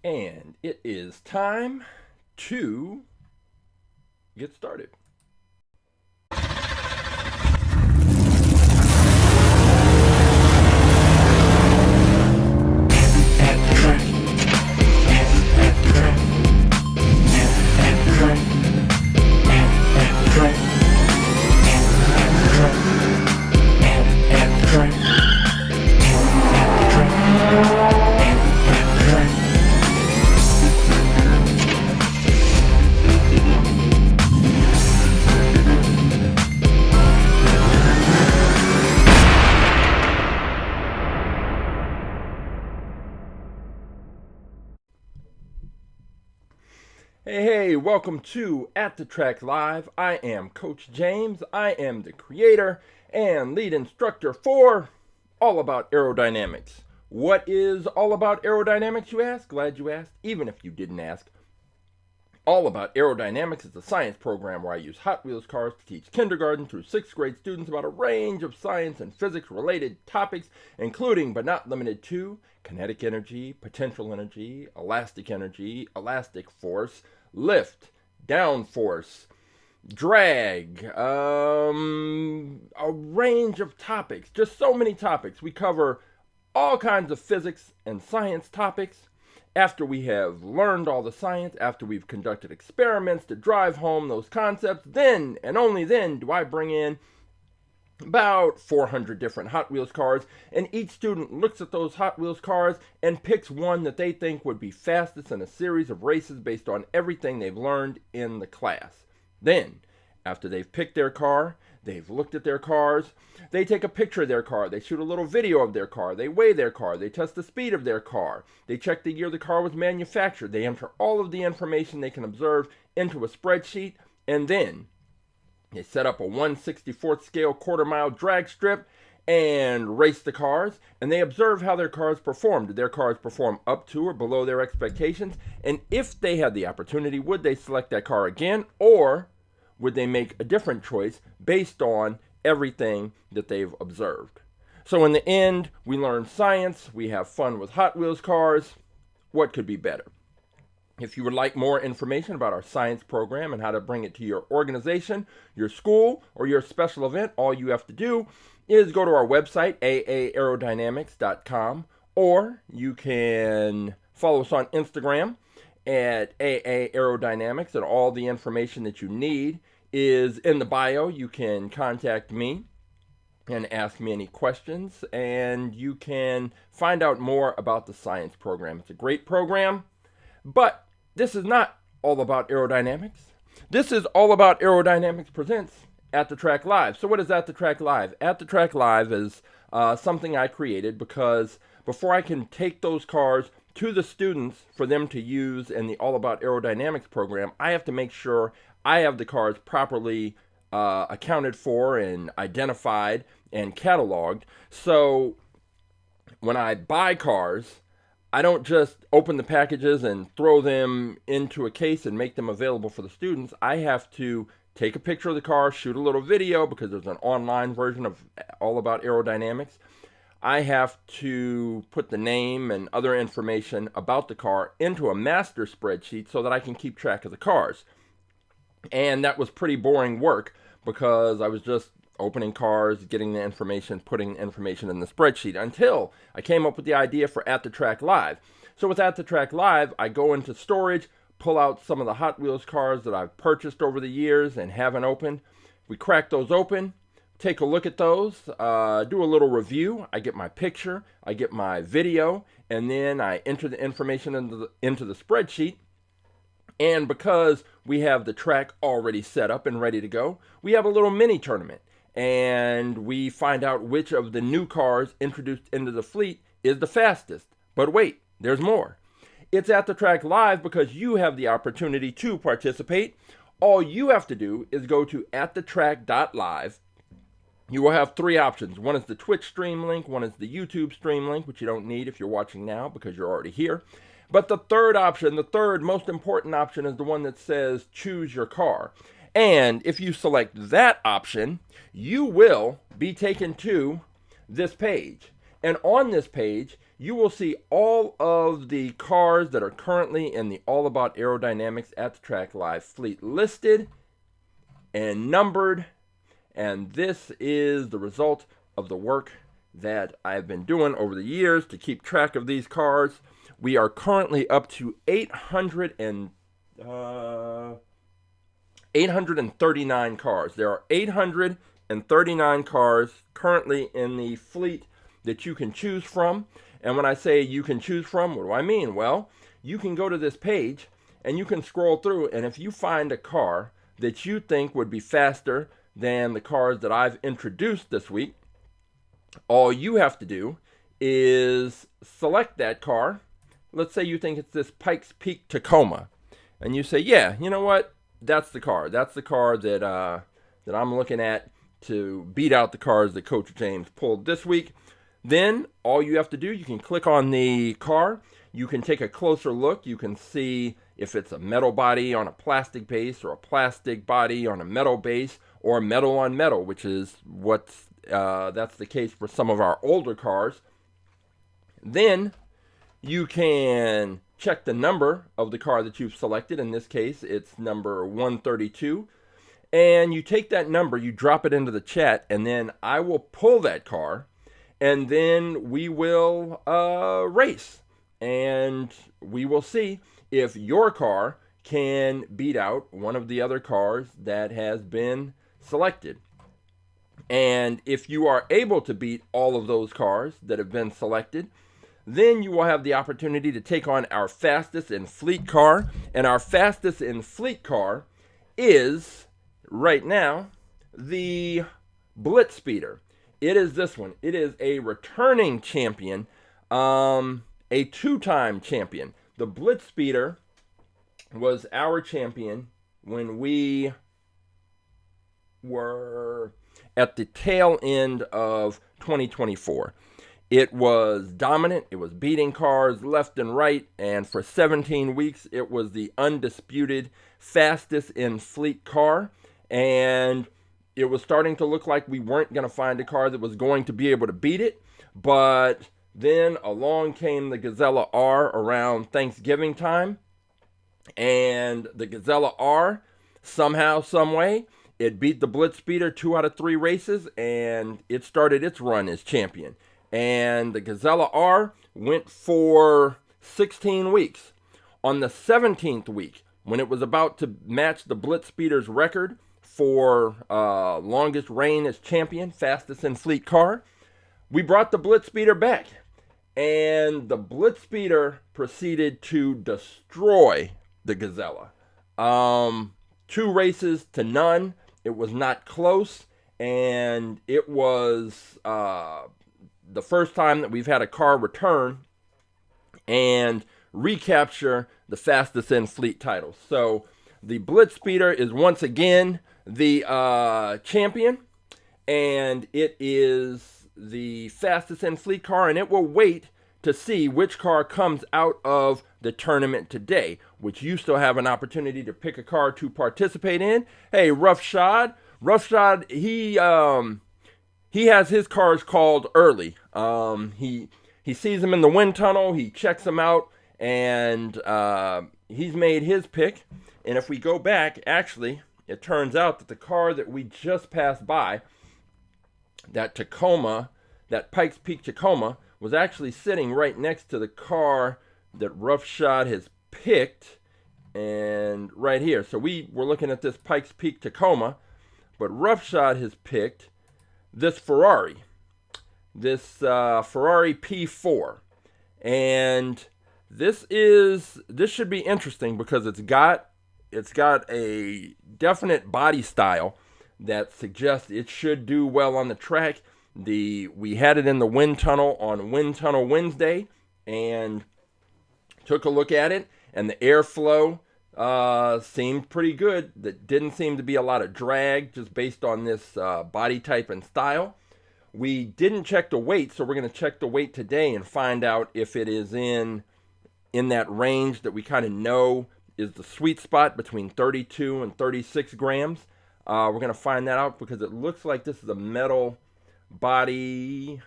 And it is time to get started. Hey, welcome to At The Track Live. I am Coach James. I am the creator and lead instructor for All About Aerodynamics. What is All About Aerodynamics, you ask? Glad you asked, even if you didn't ask. All About Aerodynamics is a science program where I use Hot Wheels cars to teach kindergarten through 6th grade students about a range of science and physics related topics, including but not limited to kinetic energy, potential energy, elastic force, lift, downforce, drag, a range of topics, just so many topics. We cover all kinds of physics and science topics. After we have learned all the science, after we've conducted experiments to drive home those concepts, then and only then do I bring in about 400 different Hot Wheels cars, and each student looks at those Hot Wheels cars and picks one that they think would be fastest in a series of races based on everything they've learned in the class. Then, after they've picked their car, they've looked at their cars, they take a picture of their car, they shoot a little video of their car, they weigh their car, they test the speed of their car, they check the year the car was manufactured, they enter all of the information they can observe into a spreadsheet, and then they set up a 1/64th scale quarter-mile drag strip and race the cars, and they observe how their cars perform. Did their cars perform up to or below their expectations? And if they had the opportunity, would they select that car again, or would they make a different choice based on everything that they've observed? So in the end, we learn science, we have fun with Hot Wheels cars. What could be better? If you would like more information about our science program and how to bring it to your organization, your school, or your special event, all you have to do is go to our website, AAAerodynamics.com, or you can follow us on Instagram at AAAerodynamics, and all the information that you need is in the bio. You can contact me and ask me any questions, and you can find out more about the science program. It's a great program, but this is not all about aerodynamics. This is All About Aerodynamics presents At The Track Live. So what is At The Track Live? At The Track Live is something I created because before I can take those cars to the students for them to use in the All About Aerodynamics program, I have to make sure I have the cars properly accounted for and identified and cataloged. So when I buy cars, I don't just open the packages and throw them into a case and make them available for the students. I have to take a picture of the car, shoot a little video because there's an online version of All About Aerodynamics. I have to put the name and other information about the car into a master spreadsheet so that I can keep track of the cars. And that was pretty boring work because I was just opening cars, getting the information, putting the information in the spreadsheet until I came up with the idea for At The Track Live. So with At The Track Live, I go into storage, pull out some of the Hot Wheels cars that I've purchased over the years and haven't opened. We crack those open, take a look at those, do a little review. I get my picture, I get my video, and then I enter the information into the spreadsheet. And because we have the track already set up and ready to go, we have a little mini tournament. And we find out which of the new cars introduced into the fleet is the fastest. But wait, there's more. It's At The Track Live because you have the opportunity to participate. All you have to do is go to AtTheTrack.live. You will have three options. One is the Twitch stream link, one is the YouTube stream link, which you don't need if you're watching now because you're already here. But the third option, the third most important option, is the one that says choose your car. And if you select that option, you will be taken to this page. And on this page, you will see all of the cars that are currently in the All About Aerodynamics at the Track Live fleet listed and numbered. And this is the result of the work that I've been doing over the years to keep track of these cars. We are currently up to 839 cars. There are 839 cars currently in the fleet that you can choose from. And when I say you can choose from, what do I mean? Well, you can go to this page and you can scroll through, and if you find a car that you think would be faster than the cars that I've introduced this week, all you have to do is select that car. Let's say you think it's this Pikes Peak Tacoma, and you say, yeah, you know what? That's the car. That's the car that I'm looking at to beat out the cars that Coach James pulled this week. Then all you have to do, you can click on the car. You can take a closer look. You can see if it's a metal body on a plastic base, or a plastic body on a metal base, or metal on metal, which is that's the case for some of our older cars. Then you can check the number of the car that you've selected. In this case, it's number 132. And you take that number, you drop it into the chat, and then I will pull that car, and then we will race. And we will see if your car can beat out one of the other cars that has been selected. And if you are able to beat all of those cars that have been selected, then you will have the opportunity to take on our fastest in fleet car. And our fastest in fleet car is, right now, the BlitzSpeeder. It is this one. It is a returning champion, a two-time champion. The BlitzSpeeder was our champion when we were at the tail end of 2024. It was dominant. It was beating cars left and right. And for 17 weeks, it was the undisputed fastest in fleet car. And it was starting to look like we weren't going to find a car that was going to be able to beat it. But then along came the Gazella R around Thanksgiving time. And the Gazella R, somehow, someway, it beat the BlitzSpeeder 2 out of 3 races, and it started its run as champion. And the Gazella R went for 16 weeks. On the 17th week, when it was about to match the BlitzSpeeder's record for longest reign as champion, fastest in fleet car, we brought the BlitzSpeeder back. And the BlitzSpeeder proceeded to destroy the Gazella. 2 races to none. It was not close, and it was the first time that we've had a car return and recapture the fastest in fleet title. So the BlitzSpeeder is once again the champion, and it is the fastest in fleet car, and it will wait to see which car comes out of the tournament today, which you still have an opportunity to pick a car to participate in. Hey, Roughshod, he has his cars called early. He sees them in the wind tunnel, he checks them out, and he's made his pick. And if we go back, actually, it turns out that the car that we just passed by, that Tacoma, that Pikes Peak Tacoma, was actually sitting right next to the car that Roughshod has picked, and right here. So we were looking at this Pikes Peak Tacoma, but Roughshod has picked this Ferrari, this Ferrari P4, and this should be interesting because it's got a definite body style that suggests it should do well on the track. We had it in the wind tunnel on Wind Tunnel Wednesday and took a look at it, and the airflow seemed pretty good. There didn't seem to be a lot of drag just based on this body type and style. We didn't check the weight, so we're going to check the weight today and find out if it is in that range that we kind of know is the sweet spot between 32 and 36 grams. We're going to find that out because it looks like this is a metal body.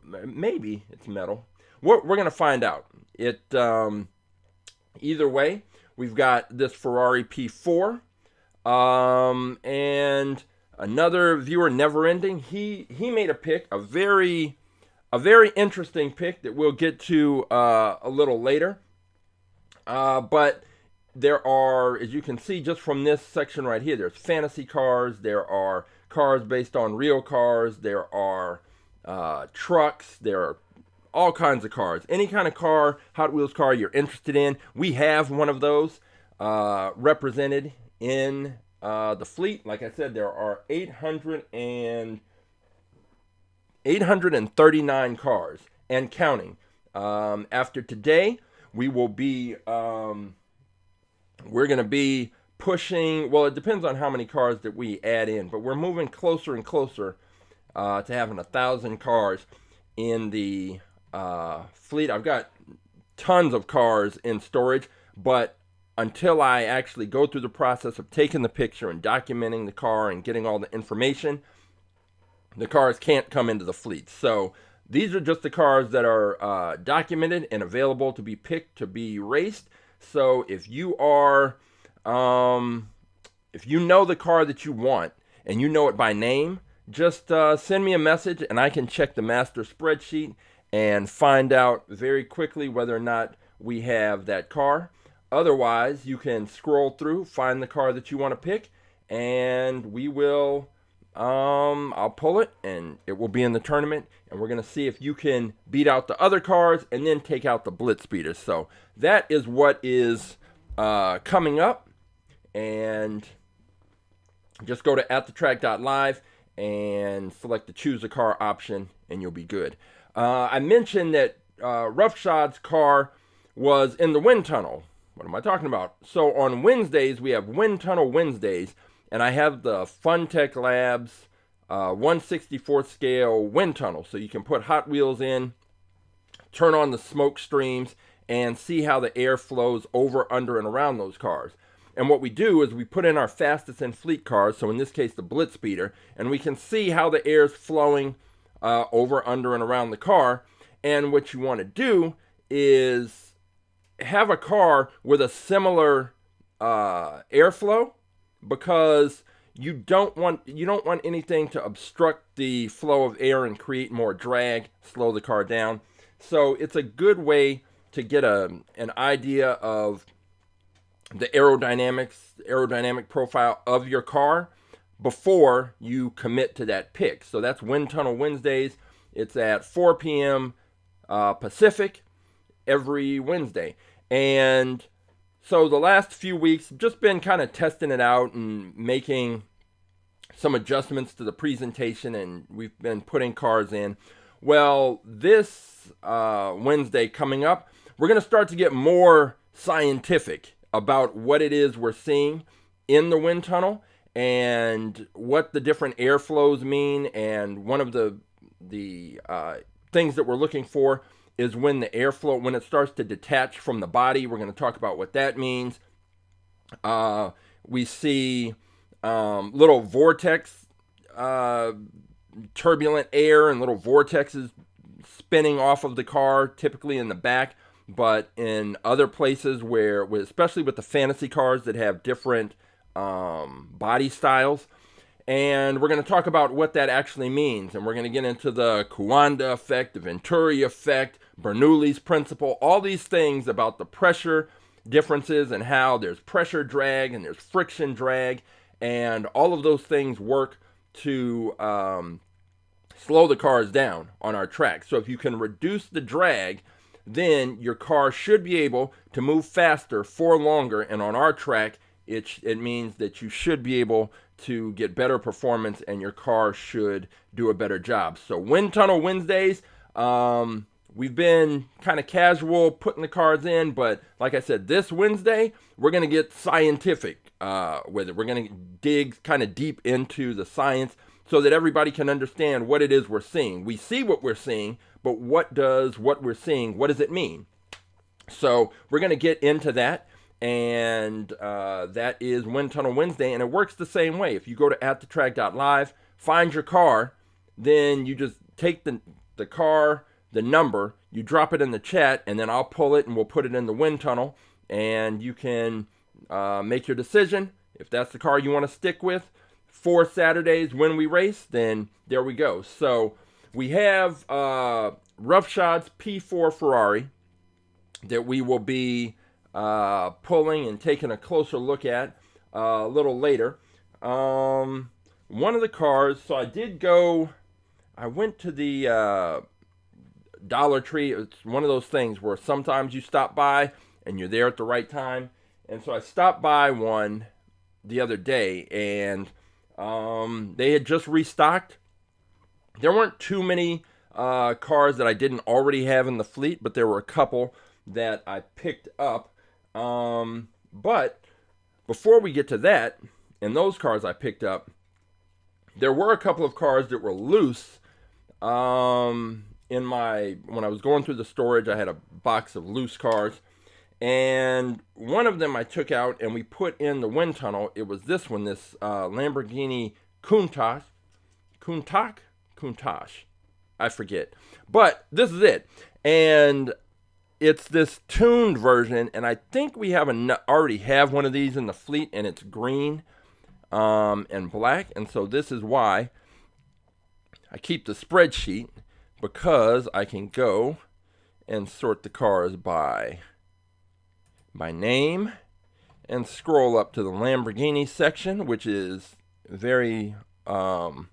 maybe it's metal. We're going to find out. Either way, we've got this Ferrari P4, and another viewer, Never Ending. He made a pick, a very interesting pick that we'll get to a little later. But there are, as you can see just from this section right here, there's fantasy cars, there are cars based on real cars, there are trucks, there are all kinds of cars. Any kind of car, Hot Wheels car you're interested in, we have one of those represented in the fleet. Like I said, there are 839 cars and counting. After today, we will be, we're going to be pushing, well, it depends on how many cars that we add in, but we're moving closer and closer to having 1,000 cars in the fleet. I've got tons of cars in storage, but until I actually go through the process of taking the picture and documenting the car and getting all the information, the cars can't come into the fleet. So these are just the cars that are documented and available to be picked, to be raced. So if you are, if you know the car that you want and you know it by name, just send me a message and I can check the master spreadsheet and find out very quickly whether or not we have that car. Otherwise, you can scroll through, find the car that you want to pick, and we will, I'll pull it, and it will be in the tournament, and we're going to see if you can beat out the other cars and then take out the BlitzSpeeder. So that is what is coming up, and just go to AtTheTrack.live and select the Choose a Car option, and you'll be good. I mentioned that Roughshod's car was in the wind tunnel. What am I talking about? So on Wednesdays, we have Wind Tunnel Wednesdays, and I have the Funtech Labs 1/64 scale wind tunnel. So you can put Hot Wheels in, turn on the smoke streams, and see how the air flows over, under, and around those cars. And what we do is we put in our fastest in fleet cars, so in this case the BlitzSpeeder, and we can see how the air is flowing over, under, and around the car. And what you want to do is have a car with a similar airflow, because you don't want anything to obstruct the flow of air and create more drag, slow the car down. So it's a good way to get an idea of the aerodynamic profile of your car before you commit to that pick. So that's Wind Tunnel Wednesdays. It's at 4 p.m. Pacific every Wednesday. And so the last few weeks, just been kind of testing it out and making some adjustments to the presentation, and we've been putting cars in. Well, this Wednesday coming up, we're going to start to get more scientific about what it is we're seeing in the wind tunnel and what the different airflows mean. And one of the things that we're looking for is when the airflow, when it starts to detach from the body. We're going to talk about what that means. We see little vortex, turbulent air and little vortexes spinning off of the car, typically in the back, but in other places where, especially with the fantasy cars that have different body styles. And we're going to talk about what that actually means. And we're going to get into the Coanda effect, the Venturi effect, Bernoulli's principle, all these things about the pressure differences and how there's pressure drag and there's friction drag. And all of those things work to slow the cars down on our track. So if you can reduce the drag, then your car should be able to move faster for longer. And on our track, it means that you should be able to get better performance and your car should do a better job. So Wind Tunnel Wednesdays, we've been kind of casual putting the cars in, but like I said, this Wednesday, we're going to get scientific with it. We're going to dig kind of deep into the science so that everybody can understand what it is we're seeing. We see what we're seeing, but what does what we're seeing, what does it mean? So we're going to get into that. And that is Wind Tunnel Wednesday, and it works the same way. If you go to AtTheTrack.live, find your car, then you just take the the car, the number, you drop it in the chat, and then I'll pull it and we'll put it in the wind tunnel, and you can make your decision. If that's the car you want to stick with for Saturdays when we race, then there we go. So we have Roughshod's P4 Ferrari that we will be pulling and taking a closer look at a little later. One of the cars, so I went to the Dollar Tree. It's one of those things where sometimes you stop by and you're there at the right time. And so I stopped by one the other day, and they had just restocked. There weren't too many cars that I didn't already have in the fleet, but there were a couple that I picked up. But before we get to that, and those cars I picked up, there were a couple of cars that were loose. When I was going through the storage, I had a box of loose cars, and one of them I took out and we put in the wind tunnel. It was this one, this Lamborghini Countach, I forget, but this is it, and it's this tuned version, and I think we already have one of these in the fleet, and it's green and black, and so this is why I keep the spreadsheet, because I can go and sort the cars by name and scroll up to the Lamborghini section, which is very long,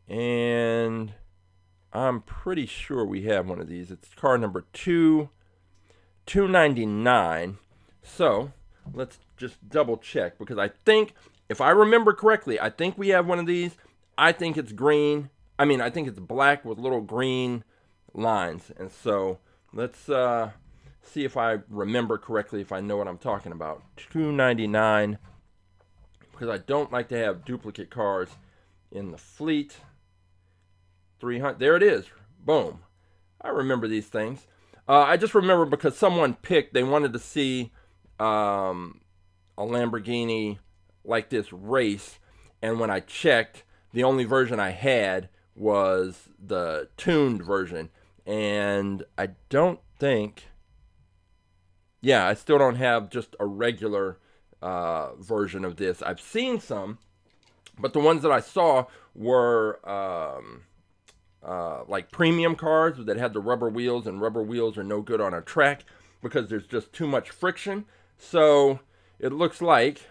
and I'm pretty sure we have one of these. It's car number 299. So let's just double check, because I think, if I remember correctly, I think we have one of these. I think it's green. I think it's black with little green lines. And so let's see if I remember correctly, if I know what I'm talking about. 299, because I don't like to have duplicate cars in the fleet. 300, there it is. Boom. I remember these things. I just remember because someone they wanted to see a Lamborghini like this race, and when I checked, the only version I had was the tuned version, and I don't think, I still don't have just a regular version of this. I've seen some, but the ones that I saw were like premium cars that had the rubber wheels, and rubber wheels are no good on a track because there's just too much friction. So it looks like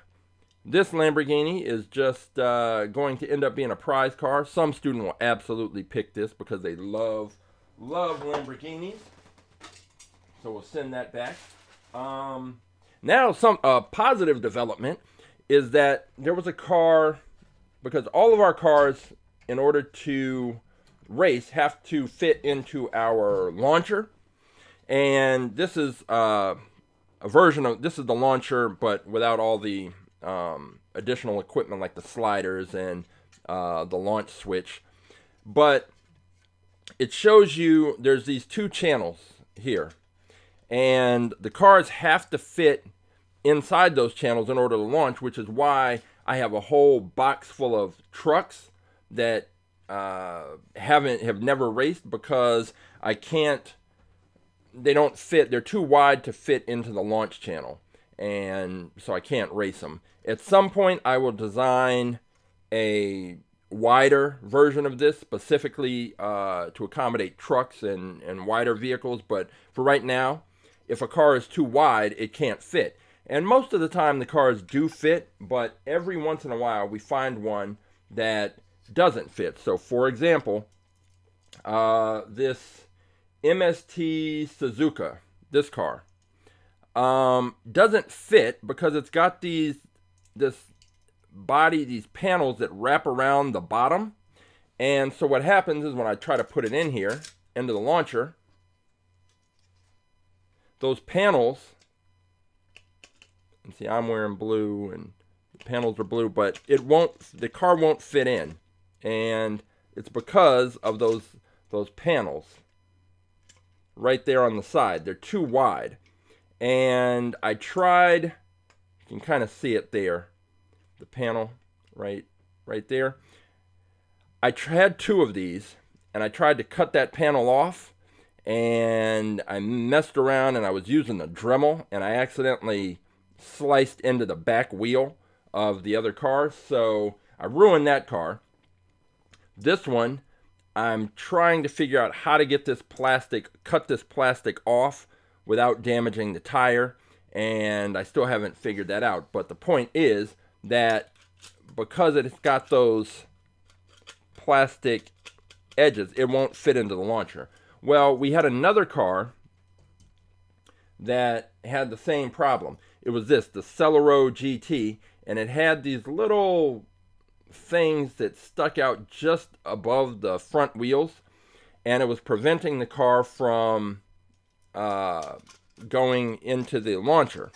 this Lamborghini is just going to end up being a prize car. Some student will absolutely pick this because they love Lamborghinis. So we'll send that back. Now, some positive development is that there was a car, because all of our cars, in order to race, have to fit into our launcher. And this is a version of, this is the launcher, but without all the additional equipment like the sliders and the launch switch. But it shows you there's these two channels here, and the cars have to fit inside those channels in order to launch, which is why I have a whole box full of trucks that have never raced, because they don't fit, they're too wide to fit into the launch channel, and so I can't race them. At some point I will design a wider version of this specifically to accommodate trucks and wider vehicles, but for right now, if a car is too wide, it can't fit. And most of the time the cars do fit, but every once in a while we find one that doesn't fit. So for example, this MST Suzuka, this car, doesn't fit because it's got these panels that wrap around the bottom. And so what happens is when I try to put it in here into the launcher, those panels, and see, I'm wearing blue and the panels are blue, but the car won't fit in, and it's because of those panels right there on the side. They're too wide. And I tried, you can kind of see it there, the panel right there. I had two of these, and I tried to cut that panel off, and I messed around, and I was using the Dremel, and I accidentally sliced into the back wheel of the other car, so I ruined that car. This one, I'm trying to figure out how to get this plastic, cut this plastic off without damaging the tire, and I still haven't figured that out. But the point is that because it's got those plastic edges, it won't fit into the launcher. Well, we had another car that had the same problem. It was the Celeron GT, and it had these little things that stuck out just above the front wheels, and it was preventing the car from going into the launcher.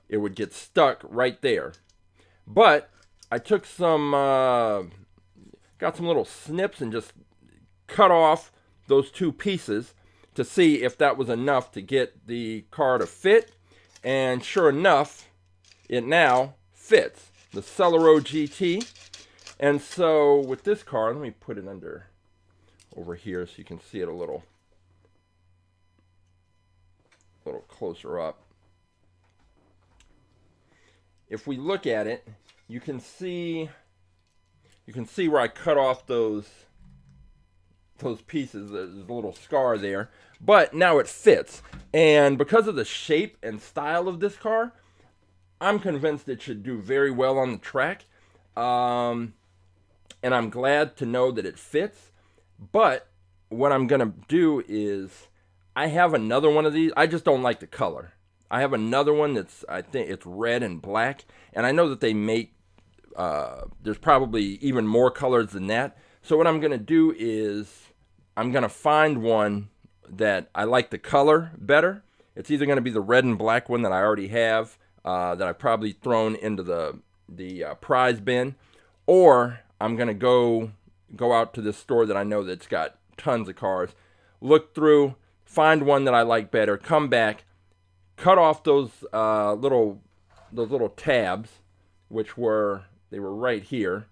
It would get stuck right there. But I took some, got some little snips and just cut off those two pieces to see if that was enough to get the car to fit. And sure enough, it now fits. The Celeron GT. And so with this car, let me put it over here so you can see it a little closer up. If we look at it, you can see where I cut off those pieces. There's a little scar there, but now it fits. And because of the shape and style of this car, I'm convinced it should do very well on the track. And I'm glad to know that it fits. But what I'm going to do is, I have another one of these. I just don't like the color. I have another one that's, I think it's red and black. And I know that they make, there's probably even more colors than that. So what I'm going to do is, I'm going to find one that I like the color better. It's either going to be the red and black one that I already have, that I've probably thrown into the prize bin, or I'm going to go out to this store that I know that's got tons of cars, look through, find one that I like better, come back, cut off those little tabs, which were right here,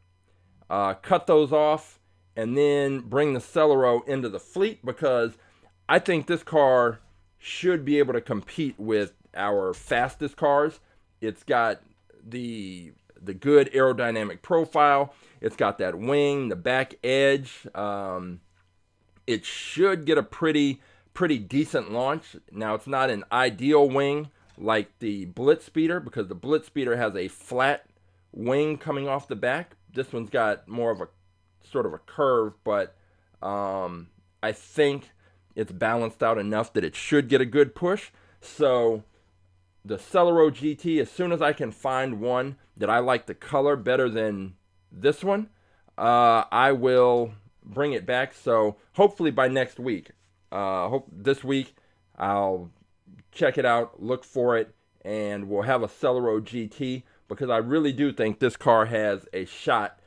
cut those off, and then bring the Celeron into the fleet, because I think this car should be able to compete with our fastest cars. It's got the good aerodynamic profile. It's got that wing, the back edge. It should get a pretty decent launch. Now, it's not an ideal wing like the BlitzSpeeder, because the BlitzSpeeder has a flat wing coming off the back. This one's got more of a sort of a curve, but I think it's balanced out enough that it should get a good push. So the Celeron GT, as soon as I can find one that I like the color better than this one, I will bring it back. So hopefully by next week, hope this week I'll check it out, look for it, and we'll have a Celeron GT, because I really do think this car has a shot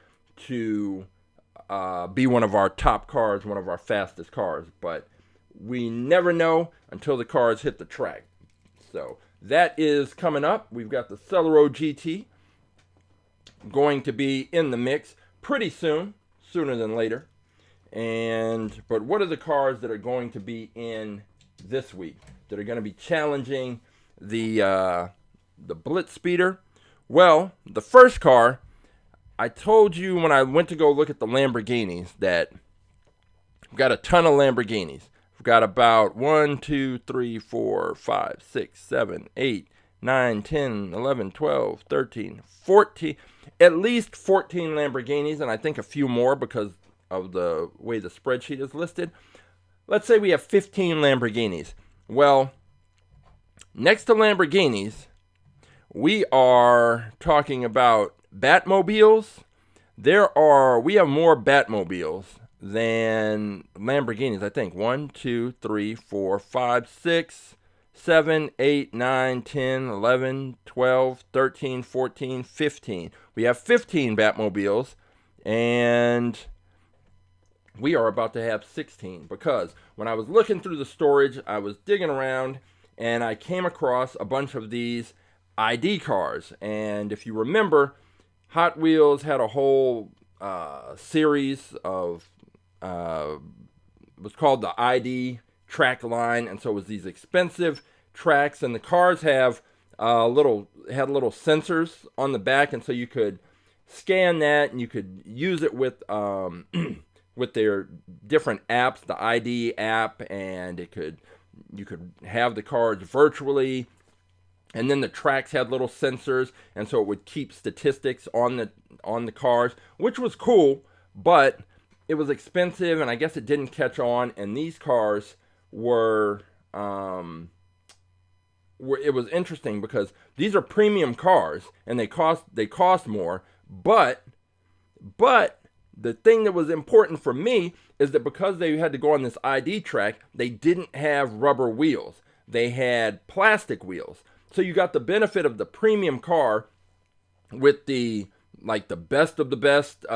to be one of our top cars, one of our fastest cars. But we never know until the cars hit the track. So that is coming up. We've got the Celeron GT going to be in the mix pretty soon, sooner than later. But what are the cars that are going to be in this week that are going to be challenging the BlitzSpeeder? Well, the first car, I told you when I went to go look at the Lamborghinis that we've got a ton of Lamborghinis. We've got about 1, 2, 3, 4, 5, 6, 7, 8, 9, 10, 11, 12, 13, 14, at least 14 Lamborghinis, and I think a few more because of the way the spreadsheet is listed. Let's say we have 15 Lamborghinis. Well, next to Lamborghinis, we are talking about Batmobiles. We have more Batmobiles than Lamborghinis, I think. 1, 2, 3, 4, 5, 6, 7, 8, 9, 10, 11, 12, 13, 14, 15. We have 15 Batmobiles, and we are about to have 16, because when I was looking through the storage, I was digging around, and I came across a bunch of these ID cars. And if you remember, Hot Wheels had a whole series of was called the AtTheTrack line, and so it was these expensive tracks, and the cars had little sensors on the back, and so you could scan that, and you could use it with with their different apps, the ID app, and you could have the cars virtually, and then the tracks had little sensors, and so it would keep statistics on the cars, which was cool, but it was expensive, and I guess it didn't catch on. And these cars were it was interesting because these are premium cars, and they cost more, but the thing that was important for me is that because they had to go on this ID track, they didn't have rubber wheels. They had plastic wheels. So you got the benefit of the premium car with the best of the best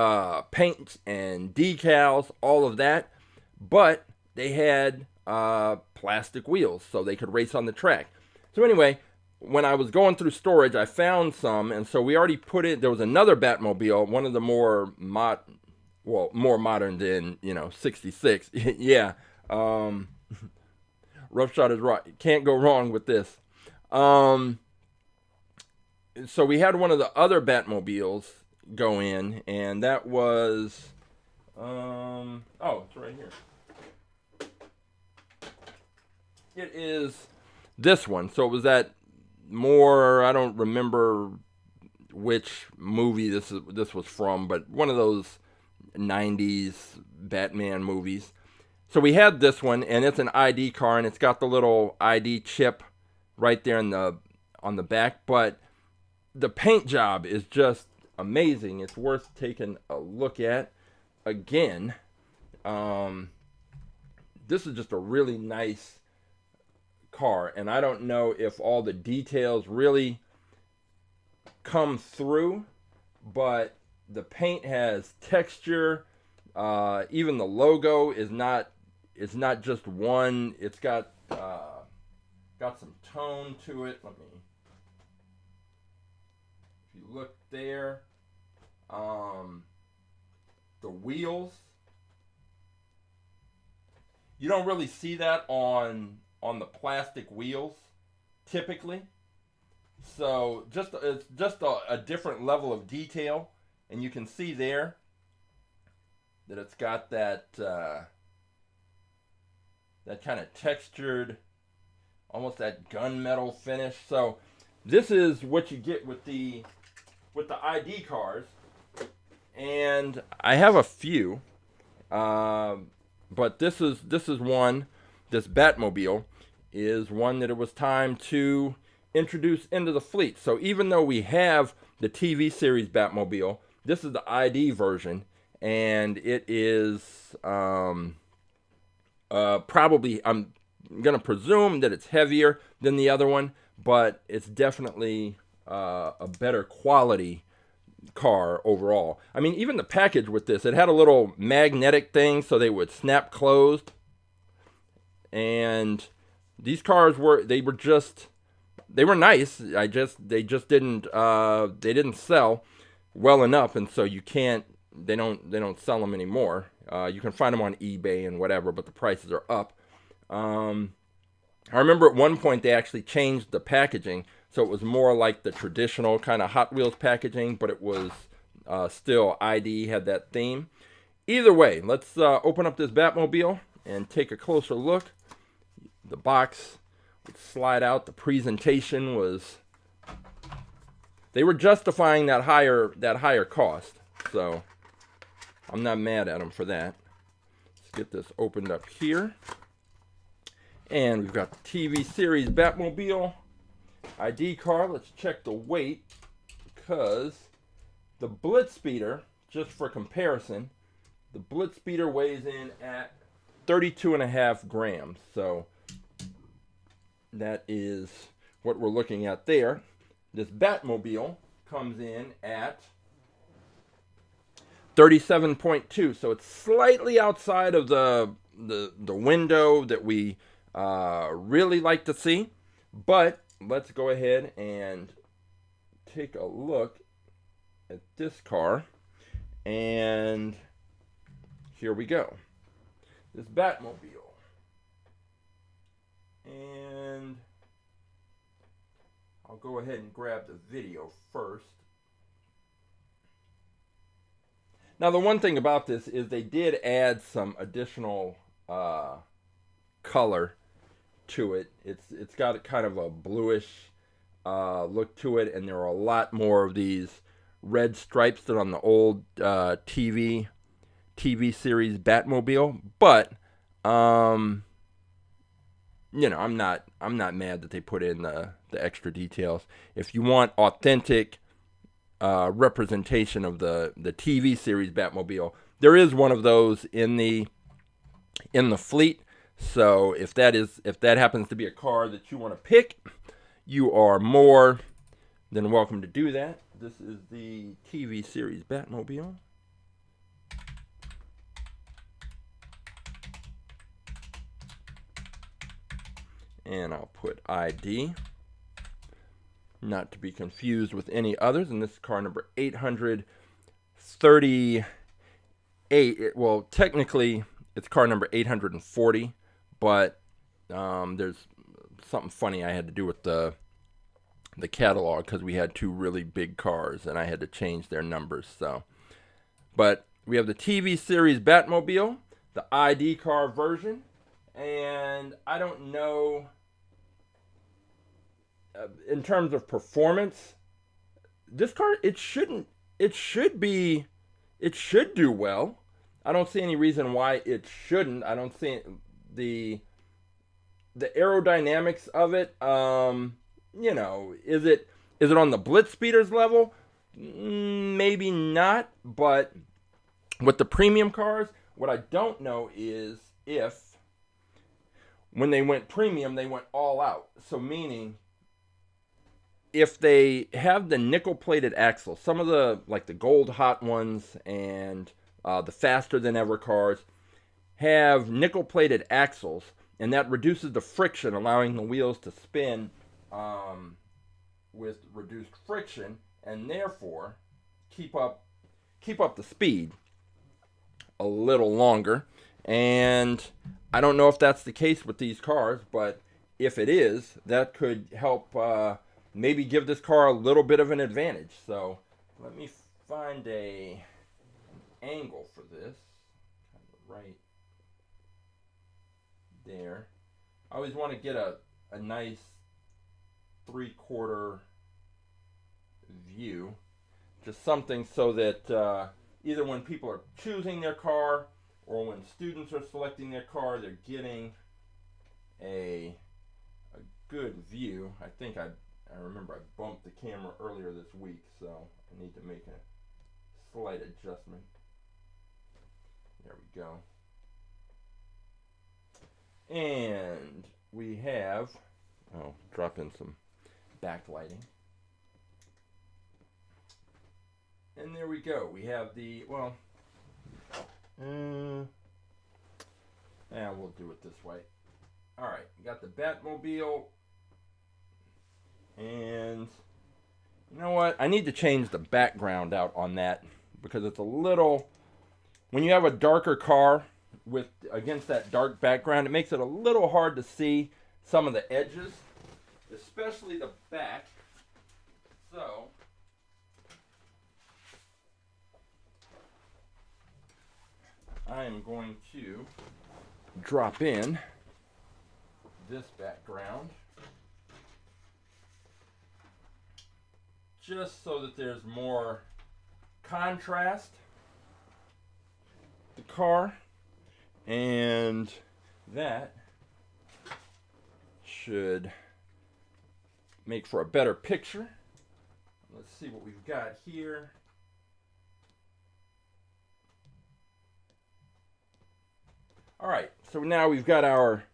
paints and decals, all of that. But they had plastic wheels, so they could race on the track. So anyway, when I was going through storage, I found some, and so we already put it. There was another Batmobile, one of the more modern than, 66. Yeah. Roughshod is right. Can't go wrong with this. So we had one of the other Batmobiles go in, and that was, it's right here. It is this one. So it was that more, I don't remember which movie this was from, but one of those 90s Batman movies. So we had this one, and it's an ID car, and it's got the little ID chip right there on the back, but the paint job is just amazing. It's worth taking a look at. Again, this is just a really nice car, and I don't know if all the details really come through, but the paint has texture. Even the logo is not just one. It's got some tone to it. If you look there, the wheels, you don't really see that on the plastic wheels typically. So it's just a different level of detail, and you can see there that it's got that kind of textured, almost that gunmetal finish. So this is what you get with the ID cars, and I have a few, but this is one. This Batmobile is one that it was time to introduce into the fleet. So even though we have the TV series Batmobile, this is the ID version, and it is probably, I'm going to presume that it's heavier than the other one, but it's definitely a better quality car overall. I mean, even the package with this, it had a little magnetic thing so they would snap closed. And these cars were nice. They just didn't sell well enough, and so they don't sell them anymore. You can find them on eBay and whatever, but the prices are up. I remember at one point they actually changed the packaging, so it was more like the traditional kind of Hot Wheels packaging, but it was still ID, had that theme. Either way, let's open up this Batmobile and take a closer look. The box would slide out. The presentation was, they were justifying that higher cost, so I'm not mad at them for that. Let's get this opened up here. And we've got the TV series Batmobile ID car. Let's check the weight, because the BlitzSpeeder, just for comparison, the BlitzSpeeder weighs in at 32.5 grams. So that is what we're looking at there. This Batmobile comes in at 37.2. So it's slightly outside of the window that we really like to see. But let's go ahead and take a look at this car. And here we go. this Batmobile. And I'll go ahead and grab the video first. Now, the one thing about this is they did add some additional color to it. It's got kind of a bluish look to it, and there are a lot more of these red stripes than on the old TV series Batmobile. But you know, I'm not mad that they put in the extra details. If you want authentic representation of the TV series Batmobile, there is one of those in the fleet. So if that happens to be a car that you want to pick, you are more than welcome to do that. This is the TV series Batmobile. And I'll put ID, not to be confused with any others. And this is car number 838. Well, technically, it's car number 840, but there's something funny I had to do with the catalog because we had two really big cars, and I had to change their numbers. So, but we have the TV series Batmobile, the ID car version. And I don't know, in terms of performance, this car, it should do well. I don't see any reason why it shouldn't. I don't see the aerodynamics of it. You know, is it on the BlitzSpeeder's level? Maybe not, but with the premium cars, what I don't know is if when they went premium, they went all out. So meaning, if they have the nickel-plated axles, some of the, like the gold hot ones and the faster than ever cars have nickel-plated axles, and that reduces the friction, allowing the wheels to spin with reduced friction, and therefore keep up the speed a little longer. And I don't know if that's the case with these cars, but if it is, that could help maybe give this car a little bit of an advantage. So let me find an angle for this. Kind of right there. I always want to get a nice 3/4 view. Just something so that either when people are choosing their car or when students are selecting their car, they're getting a good view. I think I remember I bumped the camera earlier this week, so I need to make a slight adjustment. There we go. And we have, drop in some backlighting. And there we go. We have the, we'll do it this way. All right, we got the Batmobile. And you know what? I need to change the background out on that because it's a little, when you have a darker car against that dark background, it makes it a little hard to see some of the edges, especially the back. So I am going to drop in this background just so that there's more contrast to the car, and that should make for a better picture. Let's see what we've got here. All right, so now we've got our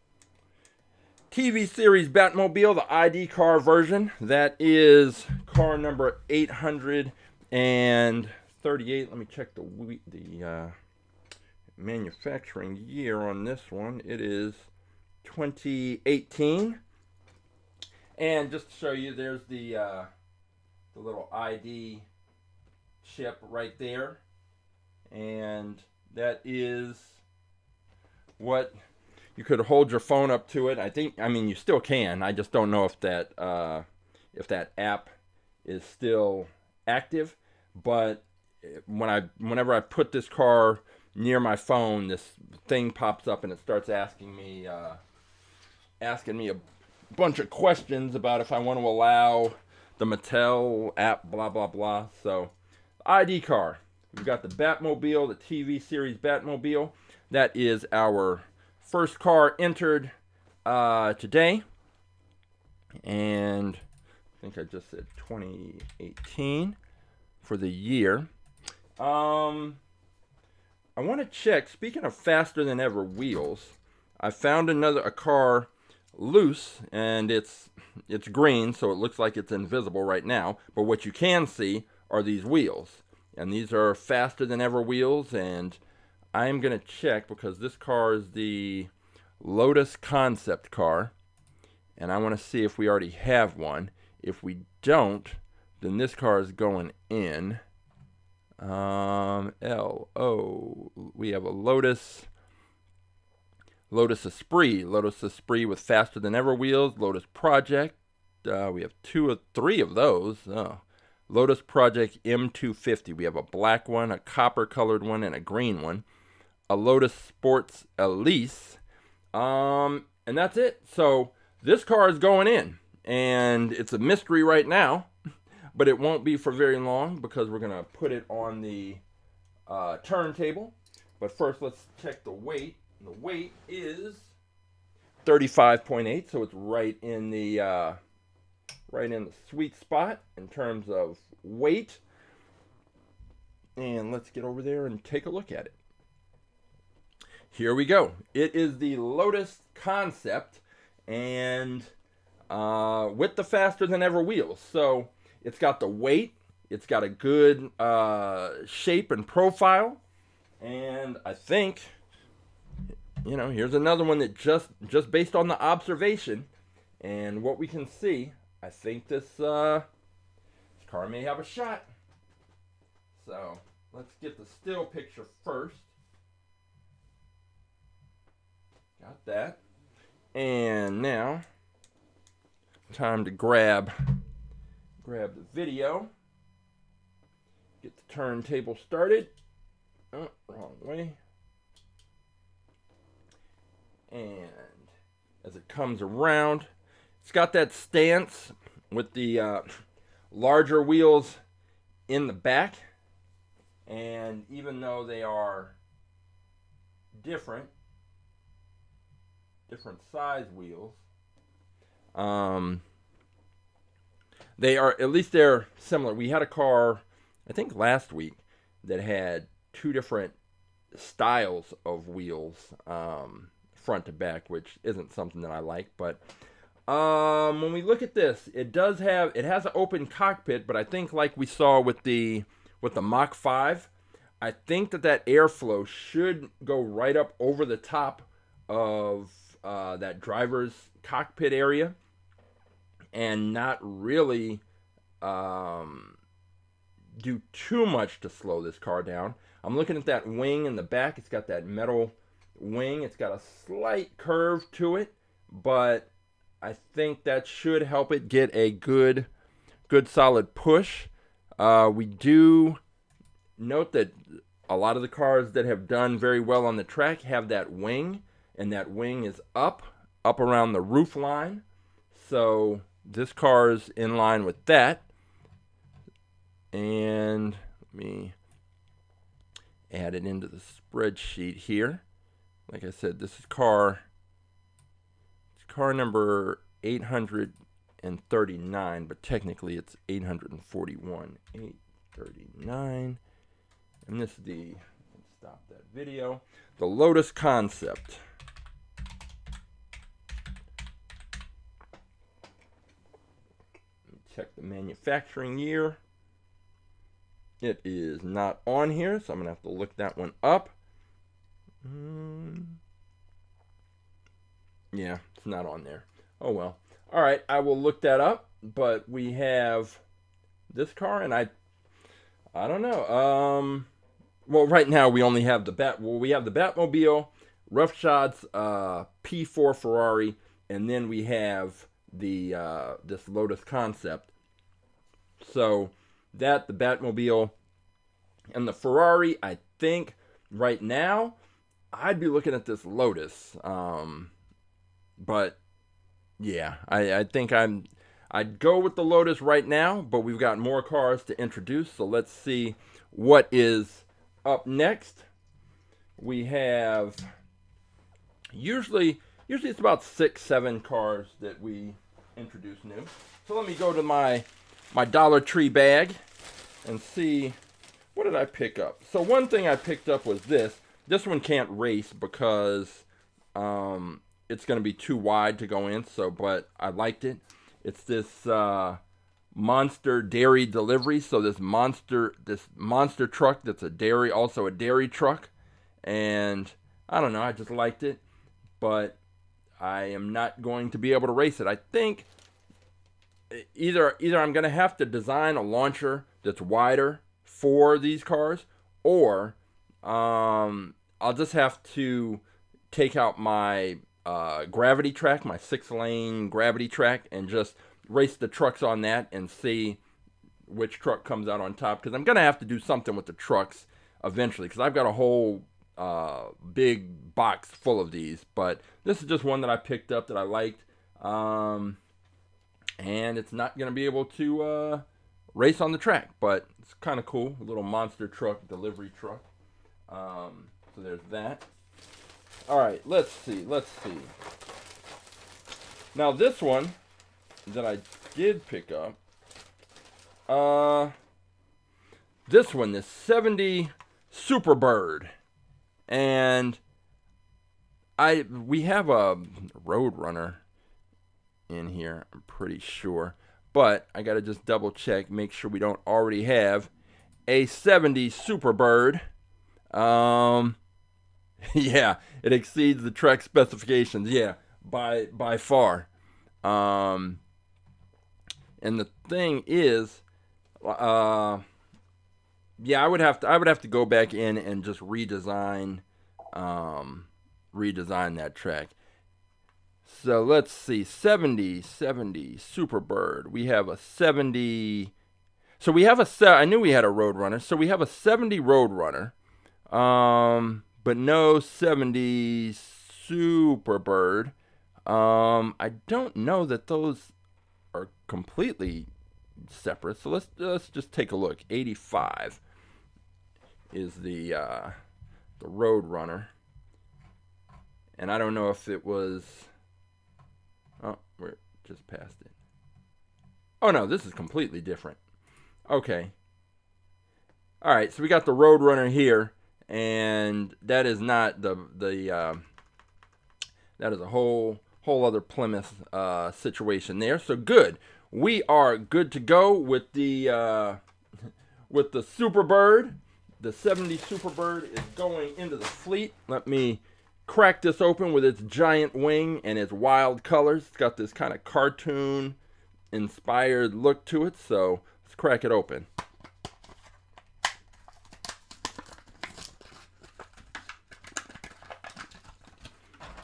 TV series Batmobile, the ID car version. That is car number 838. Let me check the manufacturing year on this one. It is 2018. And just to show you, there's the little ID chip right there. And that is what you could hold your phone up to it. I mean, you still can. I just don't know if that app is still active. But whenever I put this car near my phone, this thing pops up and it starts asking me a bunch of questions about if I want to allow the Mattel app, blah blah blah. So, ID car. We've got the Batmobile, the TV series Batmobile. That is our first car entered today, and I think I just said 2018 for the year. I want to check. Speaking of faster than ever wheels, I found a car loose, and it's green, so it looks like it's invisible right now. But what you can see are these wheels, and these are faster than ever wheels. And I'm gonna check because this car is the Lotus Concept car, and I want to see if we already have one. If we don't, then this car is going in. We have a Lotus Esprit with faster than ever wheels. Lotus Project, we have 2 or 3 of those. Lotus Project M250. We have a black one, a copper colored one, and a green one. A Lotus Sports Elise, and that's it. So this car is going in, and it's a mystery right now, but it won't be for very long because we're gonna put it on the turntable. But first, let's check the weight. The weight is 35.8, so it's right in the sweet spot in terms of weight. And let's get over there and take a look at it. Here we go. It is the Lotus Concept, and with the faster than ever wheels. So it's got the weight, it's got a good shape and profile, and I think, here's another one that just based on the observation and what we can see, I think this car may have a shot. So let's get the still picture first. Got that. And now, time to grab the video. Get the turntable started. Oh, wrong way. And as it comes around, it's got that stance with the larger wheels in the back. And even though they are different size wheels, they're similar. We had a car, I think last week, that had 2 different styles of wheels, front to back, which isn't something that I like. But when we look at this, it has an open cockpit, but I think like we saw with the Mach 5, I think that airflow should go right up over the top of that driver's cockpit area and not really do too much to slow this car down. I'm looking at that wing in the back. It's got that metal wing. It's got a slight curve to it, but I think that should help it get a good solid push. We do note that a lot of the cars that have done very well on the track have that wing, and that wing is up around the roof line. So this car is in line with that. And let me add it into the spreadsheet here. Like I said, this is car number 839, but technically it's 841. 839. And this is let's stop that video, the Lotus Concept. Check the manufacturing year. It is not on here, so I'm going to have to look that one up. Yeah, it's not on there. Oh well. All right, I will look that up. But we have this car, and I don't know. Well, right now we only have we have the Batmobile, Roughshods P4 Ferrari, and then we have the this Lotus Concept. So that, the Batmobile, and the Ferrari, I think right now I'd be looking at this Lotus. But yeah, I think I'd go with the Lotus right now, but we've got more cars to introduce, so let's see what is up next. We have usually it's about 6-7 cars that we introduce new. So let me go to my Dollar Tree bag and see, what did I pick up? So one thing I picked up was this. This one can't race because it's going to be too wide to go in. So, but I liked it. It's this monster dairy delivery. So this monster truck that's also a dairy truck, and I don't know. I just liked it, but I am not going to be able to race it. I think either I'm going to have to design a launcher that's wider for these cars, or I'll just have to take out my gravity track, my 6-lane gravity track, and just race the trucks on that and see which truck comes out on top. Because I'm going to have to do something with the trucks eventually, because I've got a whole big box full of these. But this is just one that I picked up that I liked. And it's not going to be able to race on the track, but it's kind of cool. A little monster truck, delivery truck. So there's that. All right, let's see. Now this one that I did pick up, this 70 Superbird, and we have a Roadrunner in here, I'm pretty sure, but I gotta just double check, make sure we don't already have a 70 Superbird. Yeah, it exceeds the track specifications, yeah, by far. And the thing is, yeah, I would have to go back in and just redesign that track. So let's see, 70 Superbird. We have a 70. So we have I knew we had a Roadrunner. So we have a 70 Roadrunner, but no 70 Superbird. I don't know that those are completely separate. So let's just take a look. 85 is the Roadrunner, and I don't know if it was. Oh, we're just past it. Oh no, this is completely different. Okay. All right, so we got the Roadrunner here, and that is not that is a whole other Plymouth situation there. So good. We are good to go with the Superbird. The 70 Superbird is going into the fleet. Let me crack this open with its giant wing and its wild colors. It's got this kind of cartoon inspired look to it, so let's crack it open.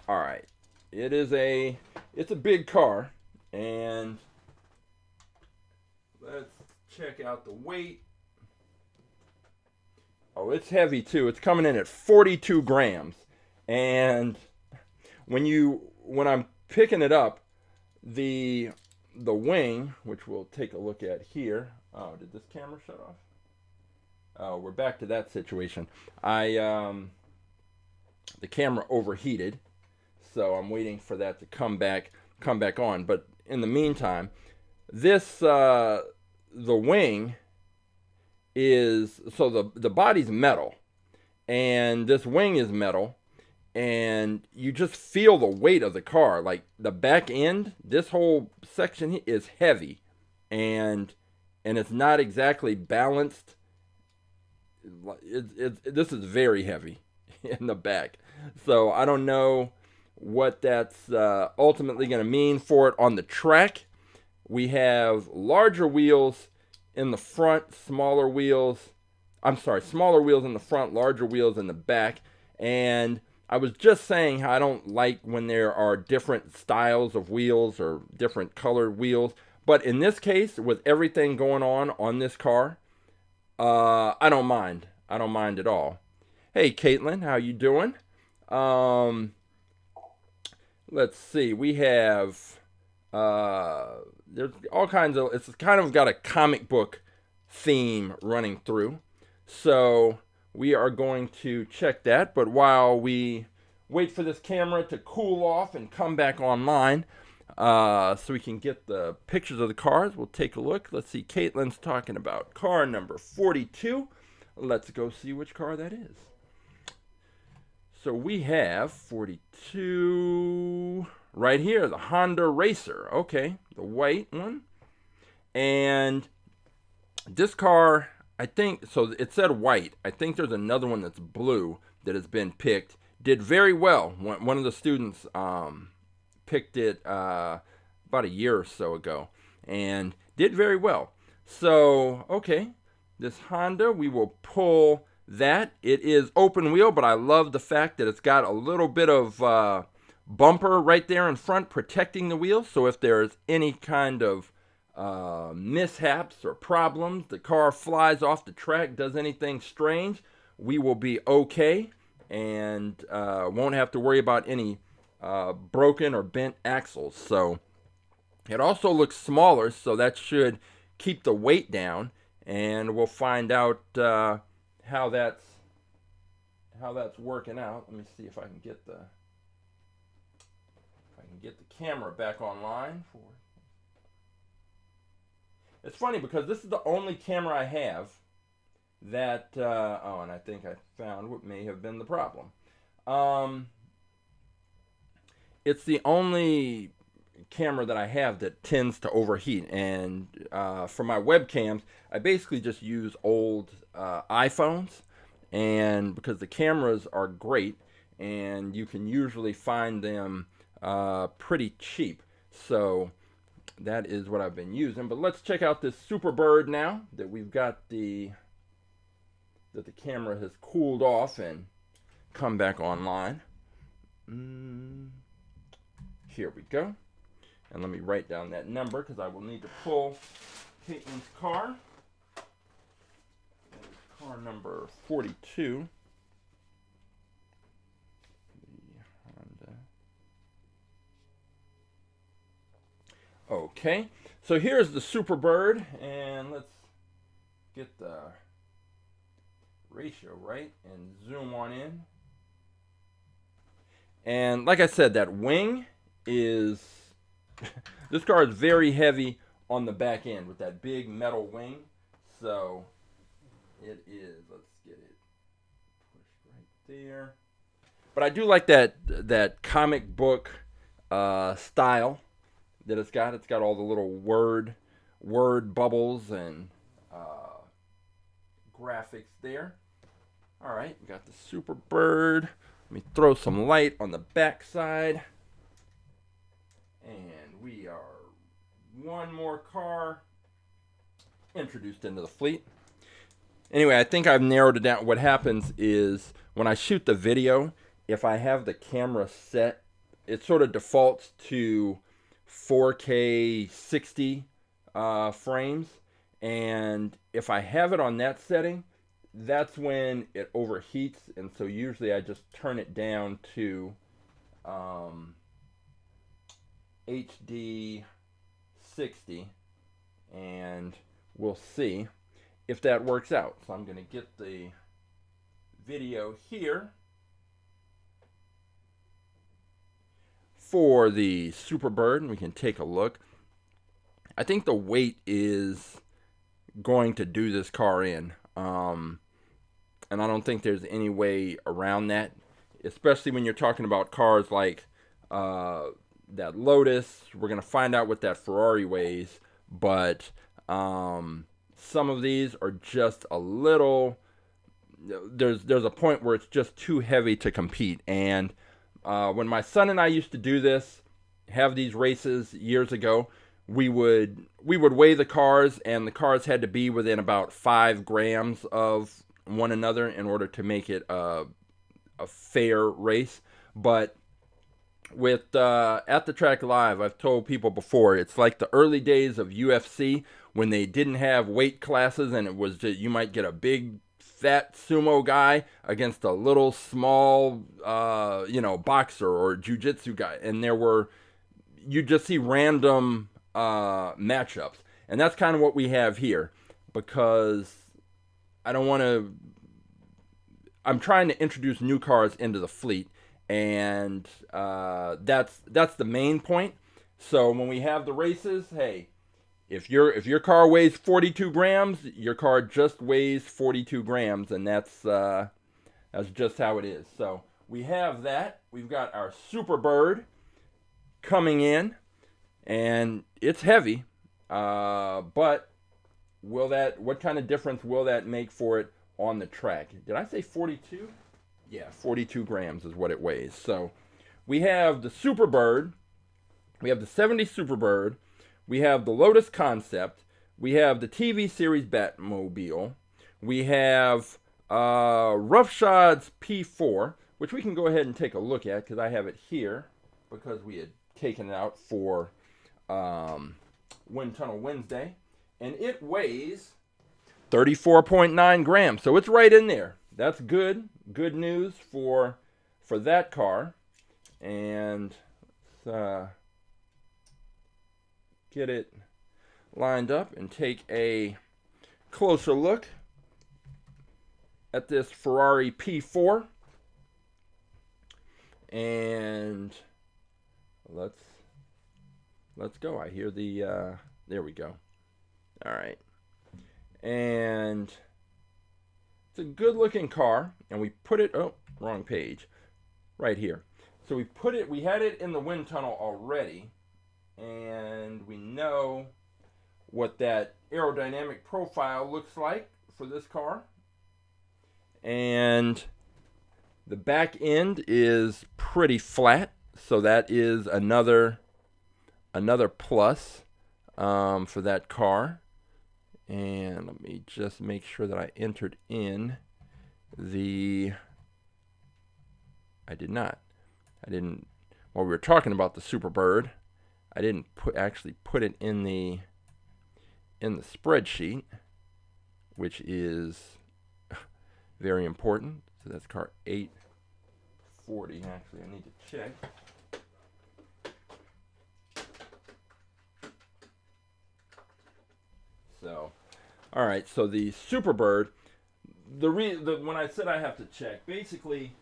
All right, it's a big car, and let's check out the weight. Oh, it's heavy too. It's coming in at 42 grams. And when I'm picking it up, the wing, which we'll take a look at here. Oh, did this camera shut off? Oh, we're back to that situation. The camera overheated, so I'm waiting for that to come back on. But in the meantime, this the wing is, so the body's metal, and this wing is metal. And you just feel the weight of the car. Like the back end, this whole section is heavy, and it's not exactly balanced. This is very heavy in the back. So I don't know what that's ultimately going to mean for it on the track. We have larger wheels in the front, smaller wheels in the front, larger wheels in the back, and I was just saying how I don't like when there are different styles of wheels or different colored wheels. But in this case, with everything going on this car, I don't mind. I don't mind at all. Hey, Caitlin, how you doing? Um, let's see. We have there's all kinds of. It's kind of got a comic book theme running through. So we are going to check that. But while we wait for this camera to cool off and come back online, so we can get the pictures of the cars, we'll take a look. Let's see. Caitlin's talking about car number 42. Let's go see which car that is. So we have 42 right here, the Honda Racer. Okay, the white one. And this car, I think, so it said white. I think there's another one that's blue that has been picked. Did very well. One of the students picked it about a year or so ago and did very well. So, okay, this Honda, we will pull that. It is open wheel, but I love the fact that it's got a little bit of bumper right there in front protecting the wheel. So if there's any kind of mishaps or problems, the car flies off the track, does anything strange, we will be okay and won't have to worry about any broken or bent axles. So it also looks smaller, so that should keep the weight down, and we'll find out how that's working out. Let me see if I can get the camera back online for. It's funny because this is the only camera I have that and I think I found what may have been the problem. It's the only camera that I have that tends to overheat, and for my webcams I basically just use old iPhones, and because the cameras are great and you can usually find them pretty cheap, so that is what I've been using. But let's check out this Superbird now that we've got the camera has cooled off and come back online. Here we go. And let me write down that number because I will need to pull Caitlin's car. That is car number 42. The Honda. Okay, so here's the Superbird, and let's get the ratio right and zoom on in. And like I said, that wing is this car is very heavy on the back end with that big metal wing, so it is. Let's get it pushed right there. But I do like that comic book style that it's got. It's got all the little word bubbles and graphics there. All right, we got the Superbird. Let me throw some light on the back side. And we are one more car introduced into the fleet. Anyway, I think I've narrowed it down. What happens is when I shoot the video, if I have the camera set, it sort of defaults to 4K 60 frames. And if I have it on that setting, that's when it overheats. And so usually I just turn it down to HD 60, and we'll see if that works out. So I'm going to get the video here for the Superbird, and we can take a look. I think the weight is going to do this car in, and I don't think there's any way around that, especially when you're talking about cars like that Lotus. We're going to find out what that Ferrari weighs, but some of these are just a little, there's a point where it's just too heavy to compete. And when my son and I used to do this, have these races years ago, we would weigh the cars, and the cars had to be within about 5 grams of one another in order to make it a a fair race. But with AtTheTrack.live, I've told people before, it's like the early days of UFC when they didn't have weight classes, and it was just, you might get a big fat sumo guy against a little small boxer or jiu-jitsu guy, and you just see random matchups. And that's kind of what we have here, because I'm trying to introduce new cars into the fleet, and that's the main point. So when we have the races, hey, if your car weighs 42 grams, your car just weighs 42 grams, and that's just how it is. So we have that. We've got our Superbird coming in, and it's heavy, but what kind of difference will that make for it on the track? Did I say 42? Yeah, 42 grams is what it weighs. So we have the Superbird, we have the 70 Superbird, we have the Lotus Concept, we have the TV series Batmobile, we have Roughshod's P4, which we can go ahead and take a look at because I have it here because we had taken it out for Wind Tunnel Wednesday, and it weighs 34.9 grams, so it's right in there. That's good news for that car. And let's get it lined up and take a closer look at this Ferrari P4. And let's go. I hear the there we go. All right. And it's a good looking car, and we put it, oh, wrong page, right here. So we had it in the wind tunnel already, and we know what that aerodynamic profile looks like for this car. And the back end is pretty flat, so that is another plus for that car. And let me just make sure that I entered in I didn't, while we were talking about the Superbird, I didn't actually put it in the spreadsheet, which is very important. So that's car 840. Actually, I need to check. So, all right. So the Superbird, when I said I have to check, basically,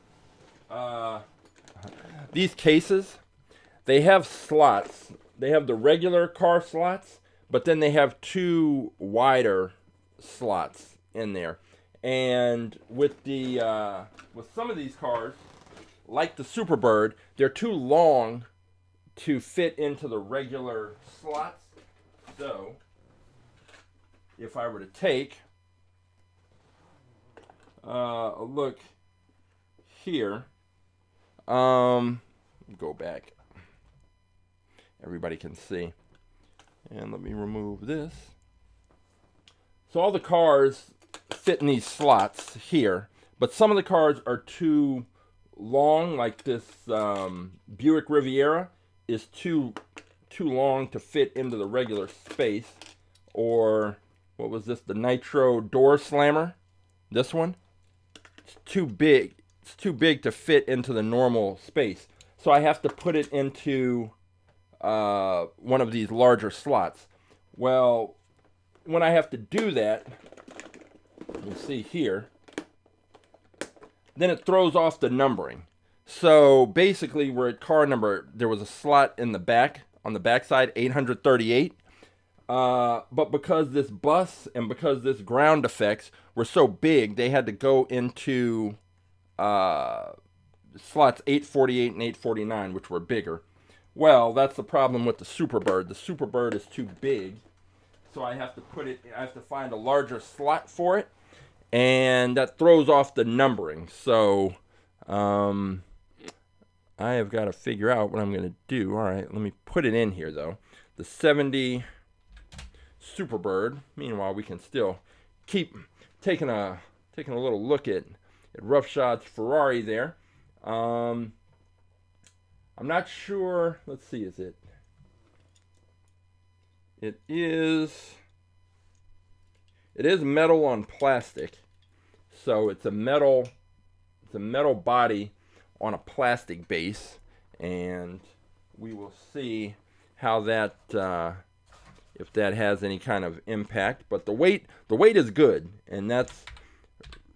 these cases, they have slots. They have the regular car slots, but then they have two wider slots in there. And with some of these cars, like the Superbird, they're too long to fit into the regular slots. So if I were to take a look here, go back. Everybody can see. And let me remove this. So all the cars fit in these slots here, but some of the cars are too long, like this Buick Riviera is too long to fit into the regular space. Or what was this, the Nitro door slammer, this one, it's too big to fit into the normal space, so I have to put it into one of these larger slots. Well, when I have to do that, you see here, then it throws off the numbering. So basically, we're at car number, there was a slot in the back, on the back side, 838. But because this bus and because this ground effects were so big, they had to go into slots 848 and 849, which were bigger. Well, that's the problem with the Superbird. The Superbird is too big, so I have to find a larger slot for it, and that throws off the numbering. So I have got to figure out what I'm going to do. All right, let me put it in here, though. The 70 Superbird. Meanwhile, we can still keep taking a little look at Roughshod's Ferrari there. I'm not sure. Let's see, is it? It is metal on plastic. So it's a metal body on a plastic base, and we will see how that if that has any kind of impact. But the weight is good, and that's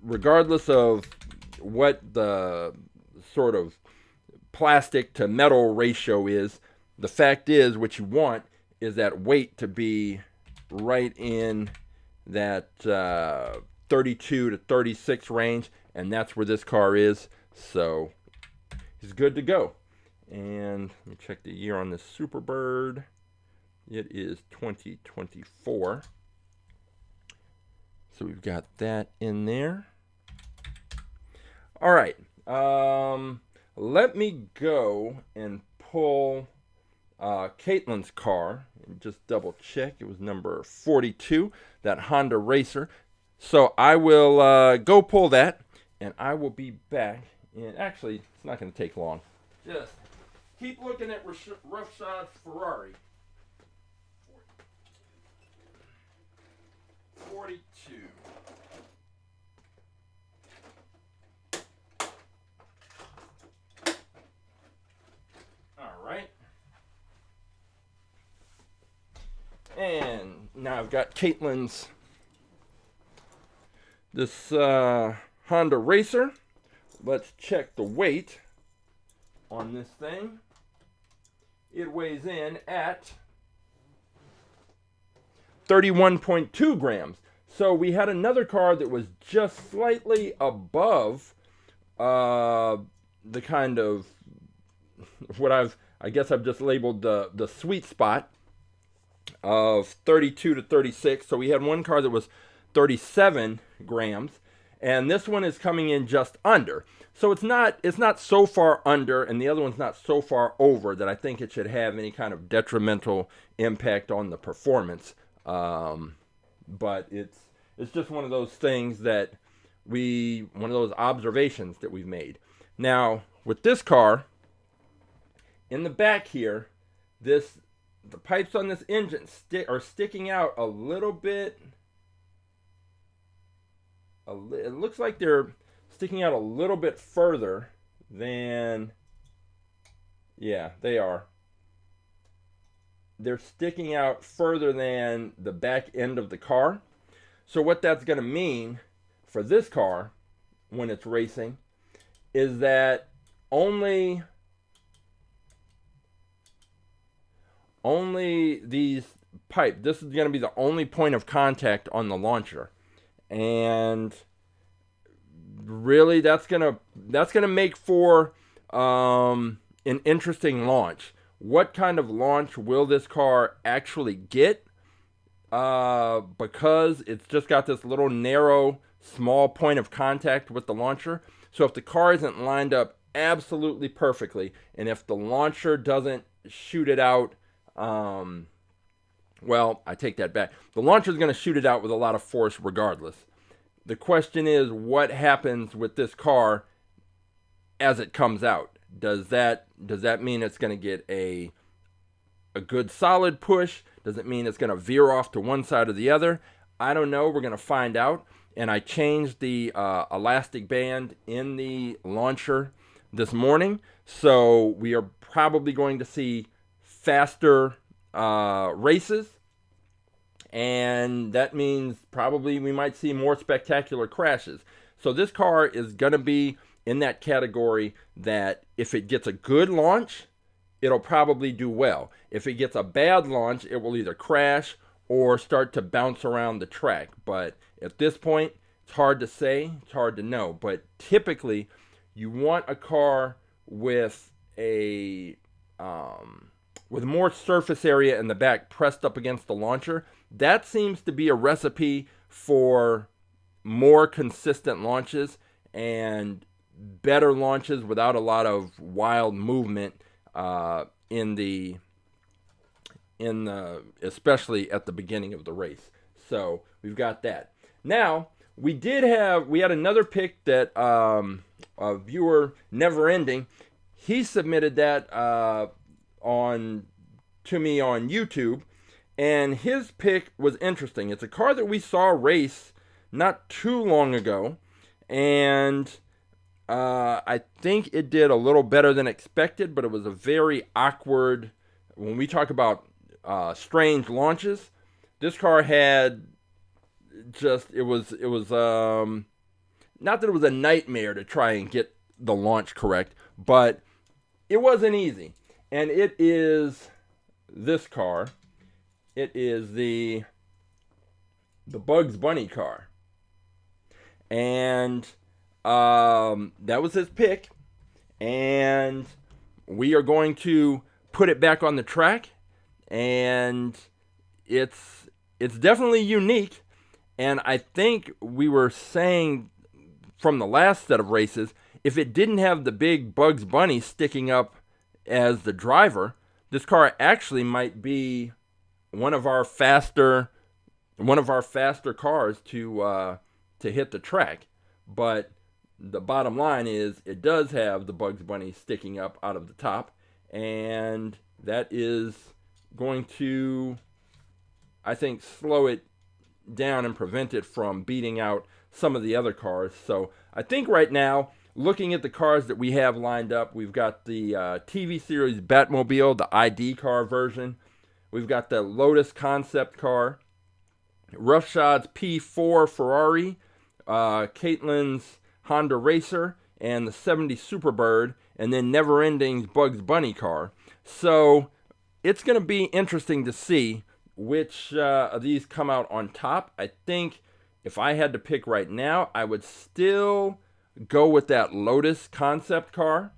regardless of what the sort of plastic to metal ratio is. The fact is, what you want is that weight to be right in that 32 to 36 range, and that's where this car is. So it's good to go. And let me check the year on this Superbird. It is 2024. So we've got that in there. All right. Let me go and pull Caitlin's car and just double check. It was number 42, that Honda Racer. So I will go pull that, and I will be back. And actually, it's not going to take long. Just keep looking at Roughshode's Ferrari. 42. All right. And now I've got Caitlin's this Honda Racer. Let's check the weight on this thing. It weighs in at 31.2 grams. So we had another car that was just slightly above the kind of what I guess I've just labeled the sweet spot of 32 to 36. So we had one car that was 37 grams, and this one is coming in just under. So it's not so far under, and the other one's not so far over that I think it should have any kind of detrimental impact on the performance. But it's just one of those things that one of those observations that we've made. Now with this car, in the back here, the pipes on this engine are sticking out a little bit. It looks like they're sticking out a little bit further than, yeah, they are. They're sticking out further than the back end of the car. So what that's going to mean for this car when it's racing is that only these pipes, this is going to be the only point of contact on the launcher. And really that's going to make for an interesting launch. What kind of launch will this car actually get? Because it's just got this little narrow, small point of contact with the launcher. So if the car isn't lined up absolutely perfectly, and if the launcher doesn't shoot it out, well, I take that back. The launcher is going to shoot it out with a lot of force regardless. The question is, what happens with this car as it comes out? Does that mean it's going to get a good solid push? Does it mean it's going to veer off to one side or the other? I don't know. We're going to find out. And I changed the elastic band in the launcher this morning, so we are probably going to see faster races, and that means probably we might see more spectacular crashes. So this car is going to be in that category that if it gets a good launch, it'll probably do well. If it gets a bad launch, it will either crash or start to bounce around the track. But at this point, it's hard to say, it's hard to know. But typically, you want a car with with more surface area in the back pressed up against the launcher. That seems to be a recipe for more consistent launches and better launches without a lot of wild movement especially at the beginning of the race. So we've got that. Now we had another pick that viewer Never Ending, he submitted that to me on YouTube, and his pick was interesting. It's a car that we saw race not too long ago, and I think it did a little better than expected, but it was a very awkward, when we talk about strange launches, this car had just, it was not that it was a nightmare to try and get the launch correct, but it wasn't easy. And it is this car. It is the Bugs Bunny car. And that was his pick. And we are going to put it back on the track. And it's definitely unique. And I think we were saying from the last set of races, if it didn't have the big Bugs Bunny sticking up as the driver, this car actually might be one of our faster cars to hit the track. But the bottom line is, it does have the Bugs Bunny sticking up out of the top, and that is going to, I think, slow it down and prevent it from beating out some of the other cars. So I think right now, looking at the cars that we have lined up, we've got the TV Series Batmobile, the ID car version. We've got the Lotus Concept car, Roughshods P4 Ferrari, Caitlin's Honda Racer, and the 70 Superbird, and then Never Ending's Bugs Bunny car. So it's going to be interesting to see which of these come out on top. I think if I had to pick right now, I would still go with that Lotus Concept car.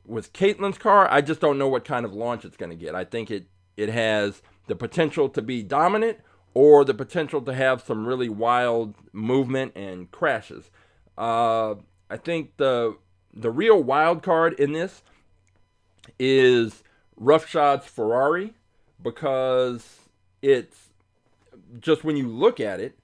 With Caitlin's car, I just don't know what kind of launch it's going to get. I think it has the potential to be dominant, or the potential to have some really wild movement and crashes. I think the real wild card in this is Roughshods Ferrari, because it's just, when you look at it,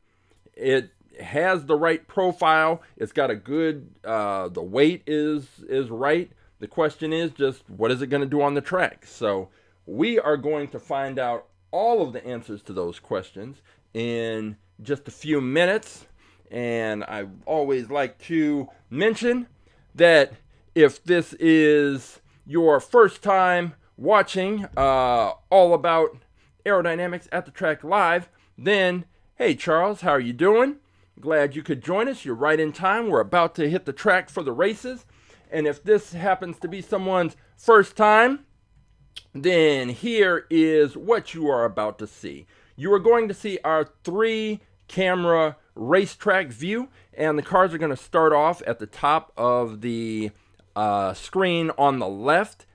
it has the right profile. It's got a good, the weight is right. The question is just, what is it going to do on the track? So we are going to find out all of the answers to those questions in just a few minutes. And I always like to mention that if this is your first time watching all about aerodynamics at the track live, then hey Charles, how are you doing? Glad you could join us. You're right in time. We're about to hit the track for the races. And if this happens to be someone's first time, then here is what you are about to see. You are going to see our 3-camera racetrack view, and the cars are going to start off at the top of the screen on the left.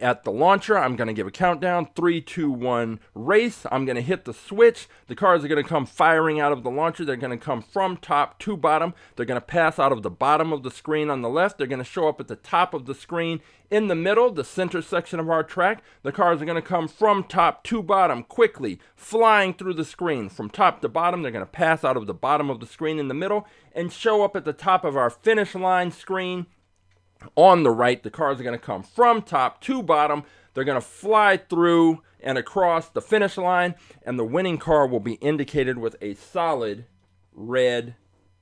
At the launcher, I'm going to give a countdown, 3, 2, 1, race. I'm going to hit the switch. The cars are going to come firing out of the launcher. They're going to come from top to bottom. They're going to pass out of the bottom of the screen on the left. They're going to show up at the top of the screen in the middle, the center section of our track. The cars are going to come from top to bottom quickly, flying through the screen from top to bottom. They're going to pass out of the bottom of the screen in the middle and show up at the top of our finish line screen. On the right, the cars are going to come from top to bottom. They're going to fly through and across the finish line, and the winning car will be indicated with a solid red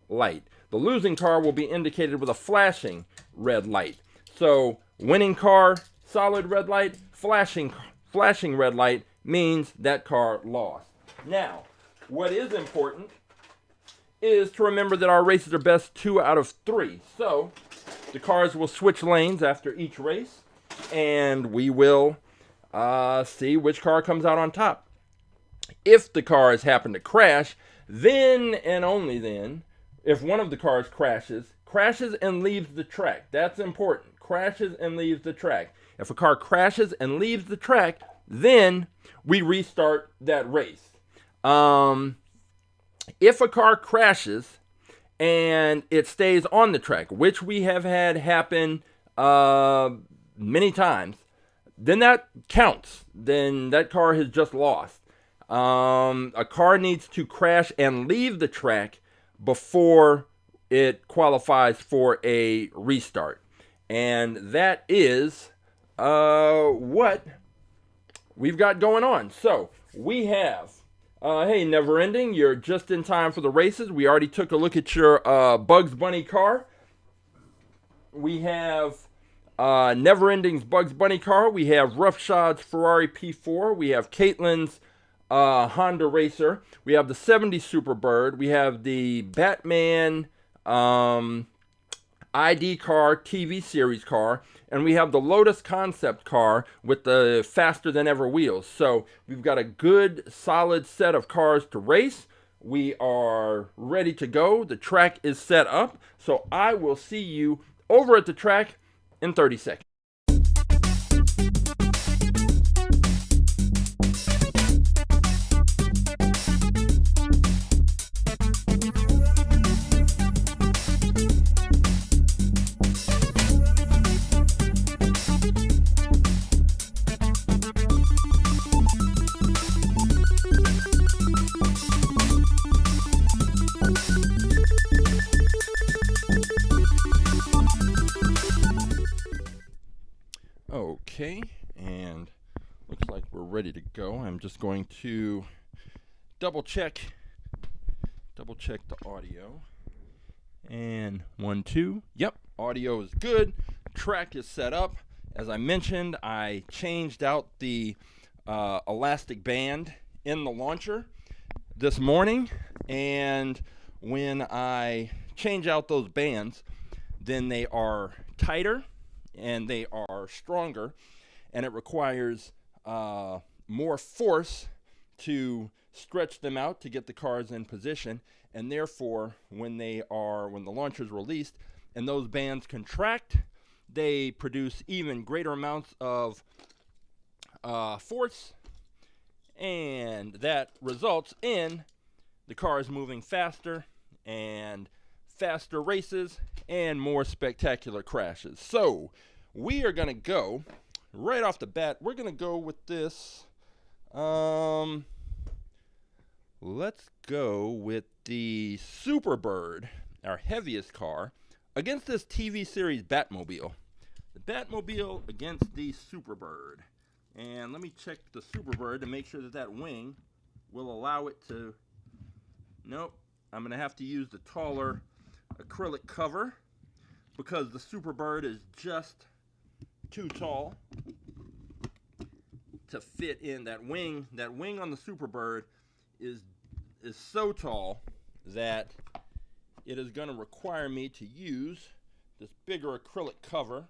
light. The losing car will be indicated with a flashing red light. So, winning car, solid red light, flashing red light means that car lost. Now, what is important is to remember that our races are best 2 out of 3. So, the cars will switch lanes after each race, and we will see which car comes out on top. If the cars happen to crash, then and only then, if one of the cars crashes and leaves the track. That's important. Crashes and leaves the track. If a car crashes and leaves the track, then we restart that race. If a car crashes and it stays on the track, which we have had happen many times, then that counts. Then that car has just lost. A car needs to crash and leave the track before it qualifies for a restart. And that is what we've got going on. So we have, hey, Never Ending, you're just in time for the races. We already took a look at your Bugs Bunny car. We have Never Ending's Bugs Bunny car. We have Roughshod's Ferrari P4. We have Caitlin's Honda Racer. We have the 70 Superbird. We have the Batman ID car, TV series car, and we have the Lotus Concept car with the faster than ever wheels. So we've got a good solid set of cars to race. We are ready to go. The track is set up. So I will see you over at the track in 30 seconds. Okay, and looks like we're ready to go. I'm just going to double check the audio. And 1, 2. Yep, audio is good. Track is set up. As I mentioned, I changed out the elastic band in the launcher this morning, and when I change out those bands, then they are tighter and they are stronger, and it requires more force to stretch them out to get the cars in position, and therefore when the launcher is released and those bands contract, they produce even greater amounts of force, and that results in the cars moving faster and faster races and more spectacular crashes. So we are going to go right off the bat. We're going to go with this. Let's go with the Superbird, our heaviest car, against this TV series Batmobile. The Batmobile against the Superbird. And let me check the Superbird to make sure that that wing will allow it to... Nope. I'm going to have to use the taller acrylic cover because the Superbird is just too tall to fit in that wing. That wing on the Superbird is so tall that it is going to require me to use this bigger acrylic cover,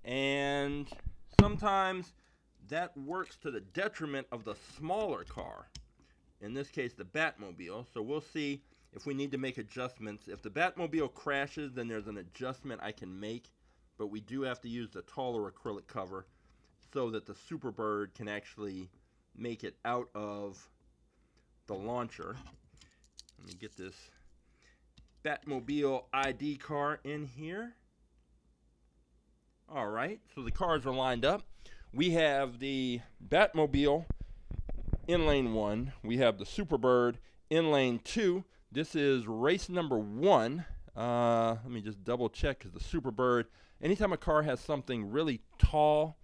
and sometimes that works to the detriment of the smaller car, in this case the Batmobile. So we'll see if we need to make adjustments. If the Batmobile crashes, then there's an adjustment I can make, but we do have to use the taller acrylic cover so that the Superbird can actually make it out of the launcher. Let me get this Batmobile ID car in here. Alright, so the cars are lined up. We have the Batmobile in lane 1. We have the Superbird in lane 2. This is race number 1. Let me just double check, because the Superbird, anytime a car has something really tall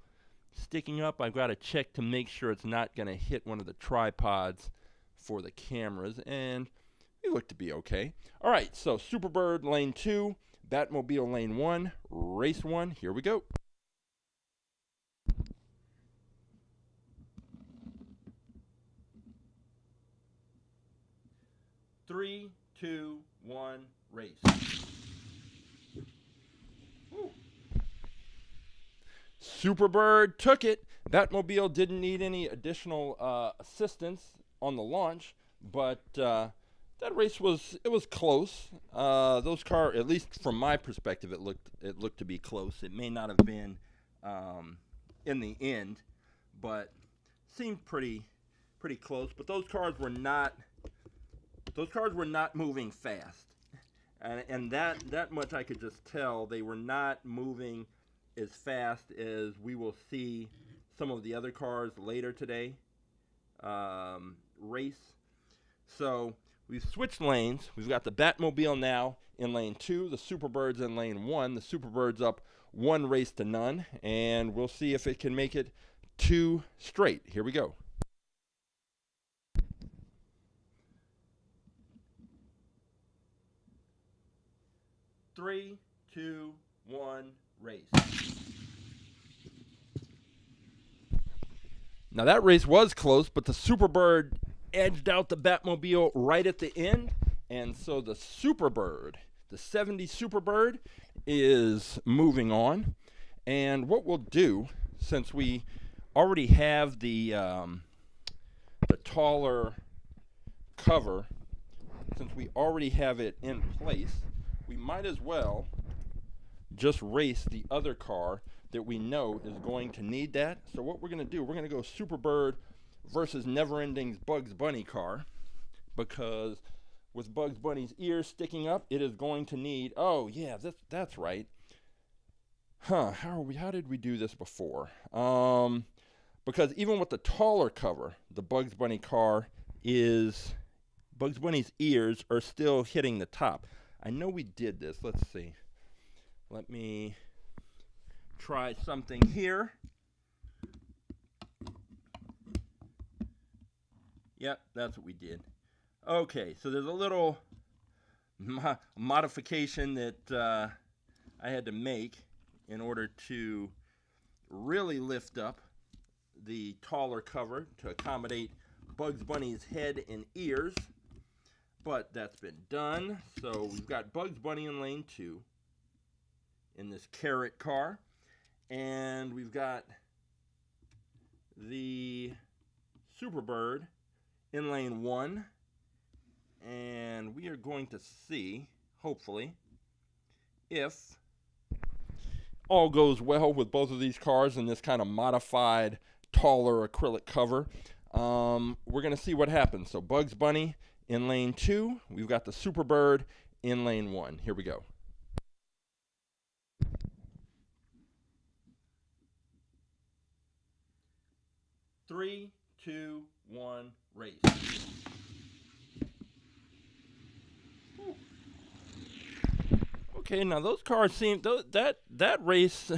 sticking up, I've got to check to make sure it's not going to hit one of the tripods for the cameras, and we look to be okay. All right, so Superbird lane 2, Batmobile lane 1, race 1. Here we go. Three, 2, 1, race. Woo. Superbird took it. Batmobile didn't need any additional assistance on the launch, but that race was close. Those cars, at least from my perspective, it looked to be close. It may not have been in the end, but seemed pretty close. But those cars were not moving fast, and that much I could just tell. They were not moving as fast as we will see some of the other cars later today race. So we've switched lanes. We've got the Batmobile now in lane 2. The Superbird's in lane 1. The Superbird's up 1-0, and we'll see if it can make it 2 straight. Here we go. Three, two, one, race. Now that race was close, but the Superbird edged out the Batmobile right at the end, and so the Superbird, the 70 Superbird, is moving on. And what we'll do, since we already have the taller cover, since we already have it in place, we might as well just race the other car that we know is going to need that. So what we're going to do, we're going to go Superbird versus Neverending's Bugs Bunny car, because with Bugs Bunny's ears sticking up, it is going to need, oh yeah, that's right. How did we do this before? Because even with the taller cover, the Bugs Bunny car is, Bugs Bunny's ears are still hitting the top. I know we did this. Let's see. Let me try something here. Yep, that's what we did. Okay, so there's a little modification that I had to make in order to really lift up the taller cover to accommodate Bugs Bunny's head and ears. But that's been done. So we've got Bugs Bunny in lane 2 in this carrot car. And we've got the Superbird in lane 1. And we are going to see, hopefully, if all goes well with both of these cars in this kind of modified, taller acrylic cover. We're going to see what happens. So Bugs Bunny in lane 2, we've got the Superbird in lane 1. Here we go. Three, two, one, race. Whew. Okay, now those cars seem that race.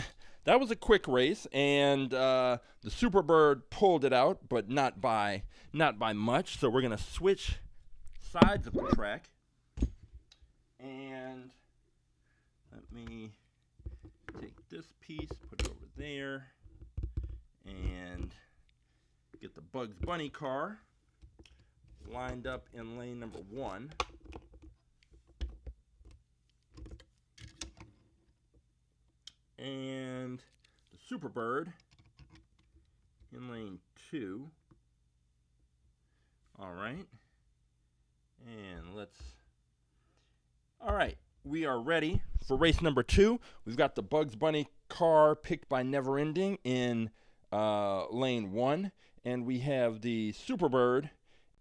That was a quick race, and the Superbird pulled it out, but not by much. So we're gonna switch sides of the track, and let me take this piece, put it over there, and get the Bugs Bunny car lined up in lane number 1. And the Superbird in lane 2. All right. And all right, we are ready for race number 2. We've got the Bugs Bunny car picked by Neverending in lane 1, and we have the Superbird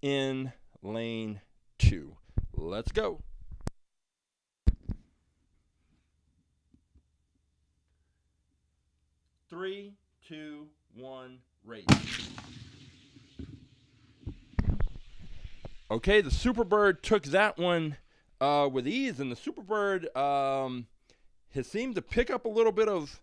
in lane 2. Let's go. Three, two, one, race. Okay, the Superbird took that one with ease, and the Superbird has seemed to pick up a little bit of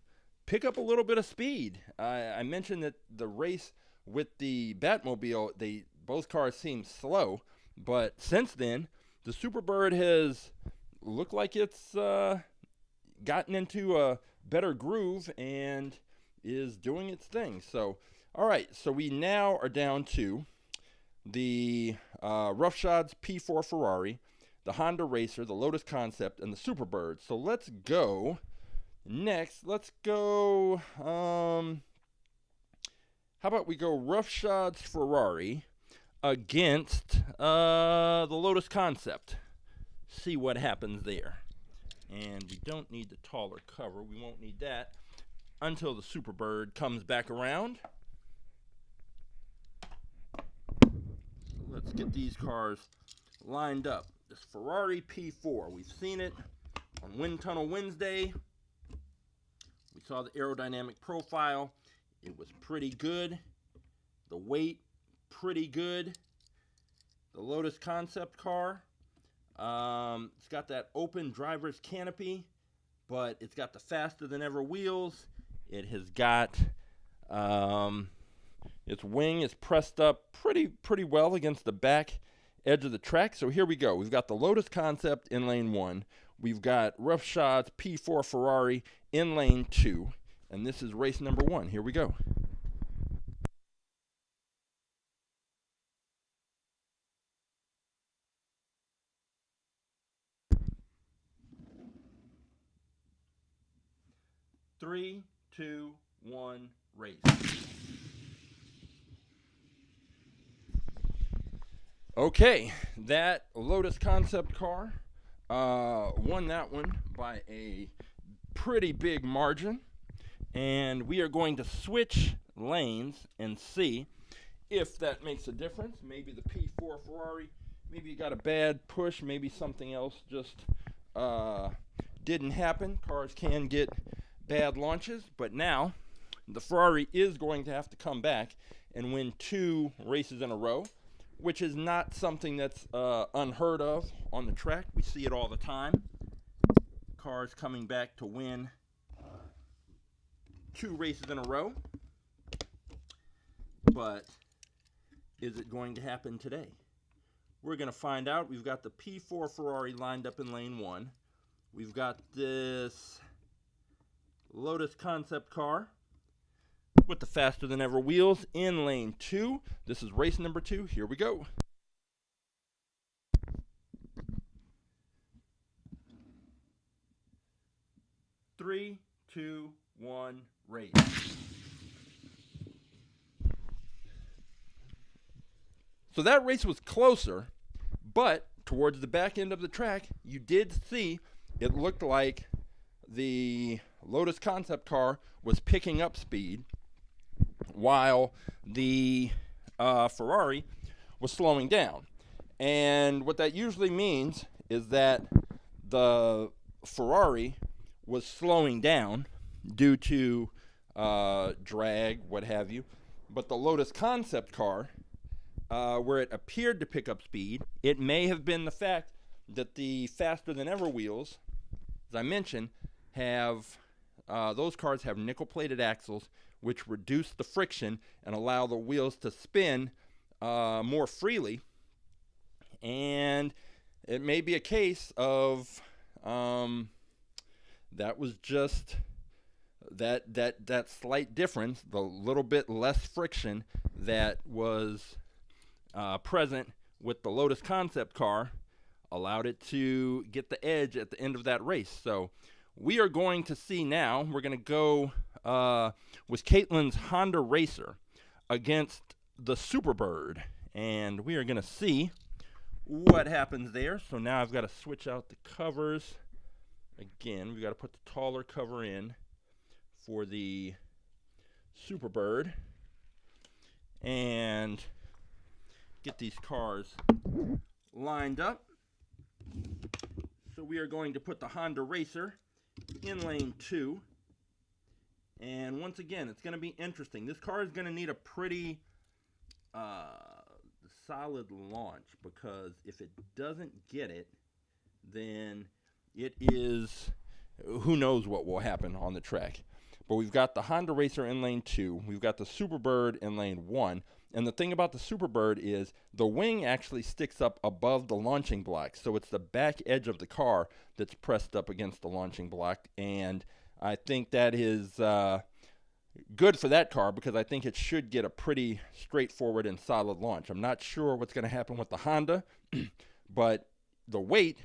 speed. I mentioned that the race with the Batmobile, both cars seemed slow, but since then the Superbird has looked like it's gotten into a better groove and is doing its thing. So, all right, so we now are down to the Roughshods P4 Ferrari, the Honda Racer, the Lotus Concept, and the Superbird. So let's go next. Let's go, how about we go Roughshods Ferrari against the Lotus Concept. See what happens there. And we don't need the taller cover. We won't need that until the Superbird comes back around. Let's get these cars lined up. This Ferrari P4, we've seen it on Wind Tunnel Wednesday. We saw the aerodynamic profile. It was pretty good. The weight, pretty good. the Lotus Concept car. It's got that open driver's canopy, but it's got the faster than ever wheels. It has got its wing is pressed up pretty well against the back edge of the track. So here we go. We've got the Lotus Concept in lane 1. We've got Roughshods P4 Ferrari in lane 2. And this is race number 1. Here we go. Three, two, one, race. Okay, that Lotus Concept car won that one by a pretty big margin. And we are going to switch lanes and see if that makes a difference. Maybe the P4 Ferrari, maybe you got a bad push, maybe something else just didn't happen. Cars can get bad launches, but now the Ferrari is going to have to come back and win 2 races in a row, which is not something that's unheard of on the track. We see it all the time. Cars coming back to win 2 races in a row. But is it going to happen today? We're going to find out. We've got the P4 Ferrari lined up in lane 1. We've got this Lotus Concept car with the faster than ever wheels in lane 2. This is race number 2. Here we go. Three, two, one, race. So that race was closer, but towards the back end of the track, you did see it looked like the Lotus Concept car was picking up speed while the Ferrari was slowing down. And what that usually means is that the Ferrari was slowing down due to drag, what have you. But the Lotus Concept car, where it appeared to pick up speed, it may have been the fact that the faster than ever wheels, as I mentioned, have those cars have nickel-plated axles, which reduce the friction and allow the wheels to spin more freely. And it may be a case of that was just that slight difference, the little bit less friction that was present with the Lotus Concept car, allowed it to get the edge at the end of that race. So we are going to see now, we're going to go with Caitlin's Honda Racer against the Superbird. And we are going to see what happens there. So now I've got to switch out the covers. Again, we've got to put the taller cover in for the Superbird. And get these cars lined up. So we are going to put the Honda Racer in lane 2. And once again, it's going to be interesting. This car is going to need a pretty solid launch, because if it doesn't get it, then it is, who knows what will happen on the track. But we've got the Honda Racer in lane 2. We've got the Superbird in lane 1. And the thing about the Superbird is the wing actually sticks up above the launching block. So it's the back edge of the car that's pressed up against the launching block. And I think that is good for that car, because I think it should get a pretty straightforward and solid launch. I'm not sure what's going to happen with the Honda, but the weight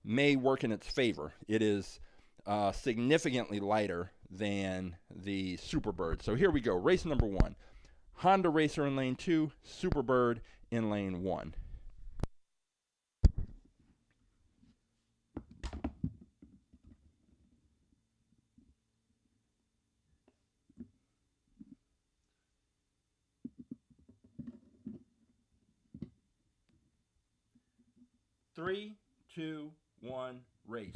may work in its favor. It is significantly lighter than the Superbird. So here we go. Race number 1. Honda Racer in lane 2, Superbird in lane 1. Three, two, one, race.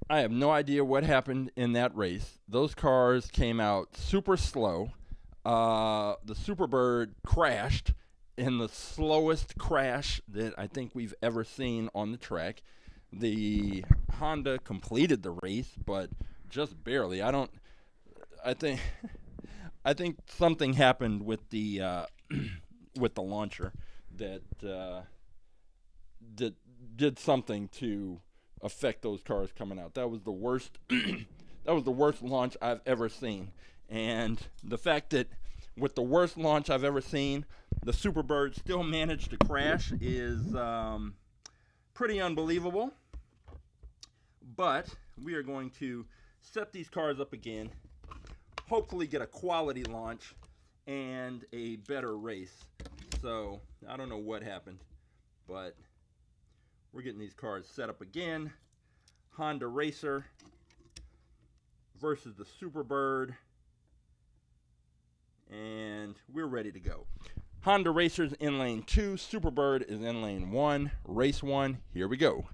I have no idea what happened in that race. Those cars came out super slow. the Superbird crashed in the slowest crash that I think we've ever seen on the track. The Honda completed the race, but just barely. I think something happened with the with the launcher that did something to affect those cars coming out. That was the worst. That was the worst launch I've ever seen. And the fact that with the worst launch I've ever seen, the Superbird still managed to crash is pretty unbelievable. But we are going to set these cars up again, hopefully get a quality launch and a better race. So I don't know what happened, but we're getting these cars set up again. Honda Racer versus the Superbird, and we're ready to go. Honda Racer's in lane 2, Superbird is in lane 1. Race 1, here we go.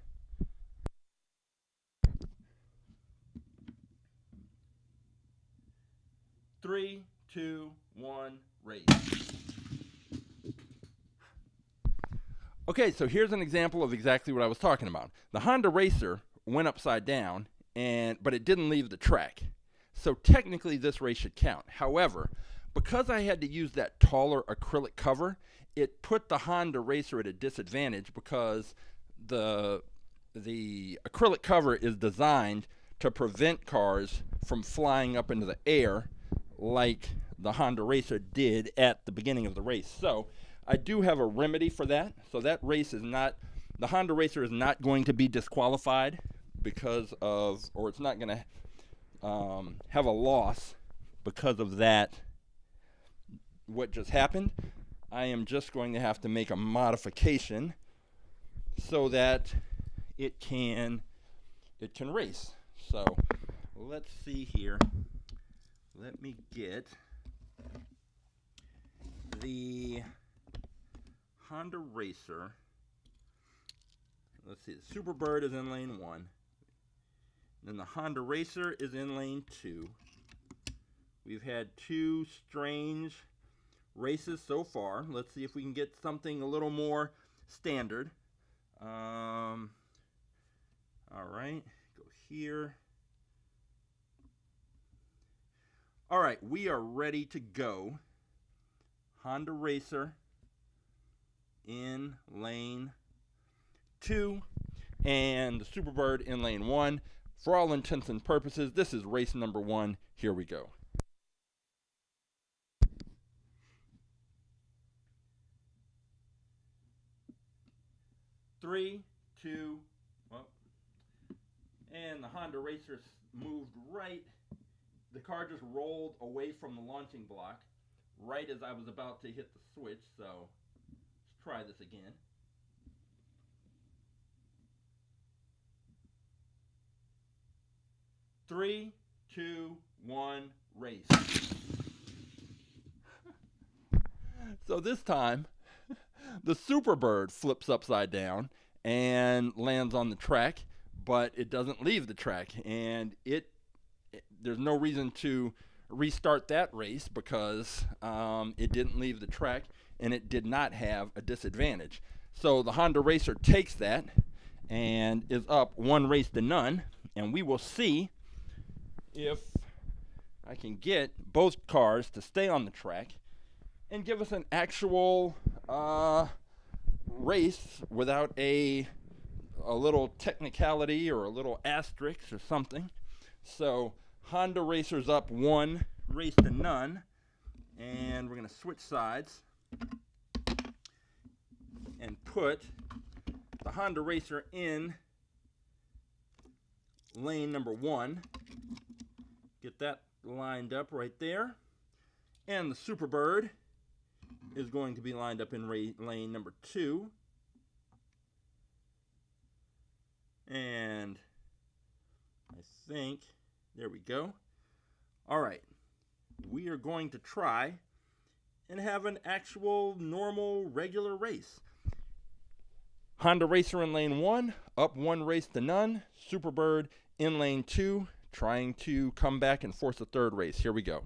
Three, two, one, race. Okay, so here's an example of exactly what I was talking about. The Honda Racer went upside down, but it didn't leave the track. So technically this race should count. However, because I had to use that taller acrylic cover, it put the Honda Racer at a disadvantage because the acrylic cover is designed to prevent cars from flying up into the air like the Honda Racer did at the beginning of the race. So I do have a remedy for that. So that race is not, the Honda Racer is not going to be disqualified because of, or it's not going to have a loss because of that, what just happened. I am just going to have to make a modification so that it can race. So let's see here. Let me get the Honda Racer. Let's see, the Superbird is in lane 1. Then the Honda Racer is in lane 2. We've had 2 strange races so far. Let's see if we can get something a little more standard. All right, go here. All right, we are ready to go. Honda Racer in lane 2 and the Superbird in lane 1. For all intents and purposes, this is race number 1. Here we go. Three, two, well, and the Honda Racer moved right. The car just rolled away from the launching block right as I was about to hit the switch. So let's try this again. Three, two, one, race. So this time, the Superbird flips upside down and lands on the track, but it doesn't leave the track, and there's no reason to restart that race because it didn't leave the track and it did not have a disadvantage. So the Honda Racer takes that and is up 1 race to none, and we will see if I can get both cars to stay on the track and give us an actual race without a little technicality or a little asterisk or something. So Honda Racer's up 1 race to none, and we're going to switch sides and put the Honda Racer in lane number 1. Get that lined up right there. And the Superbird is going to be lined up in lane number 2. And I think, there we go. All right, we are going to try and have an actual normal regular race. Honda Racer in lane 1, up 1 race to none. Superbird in lane 2, trying to come back and force a 3rd race. Here we go.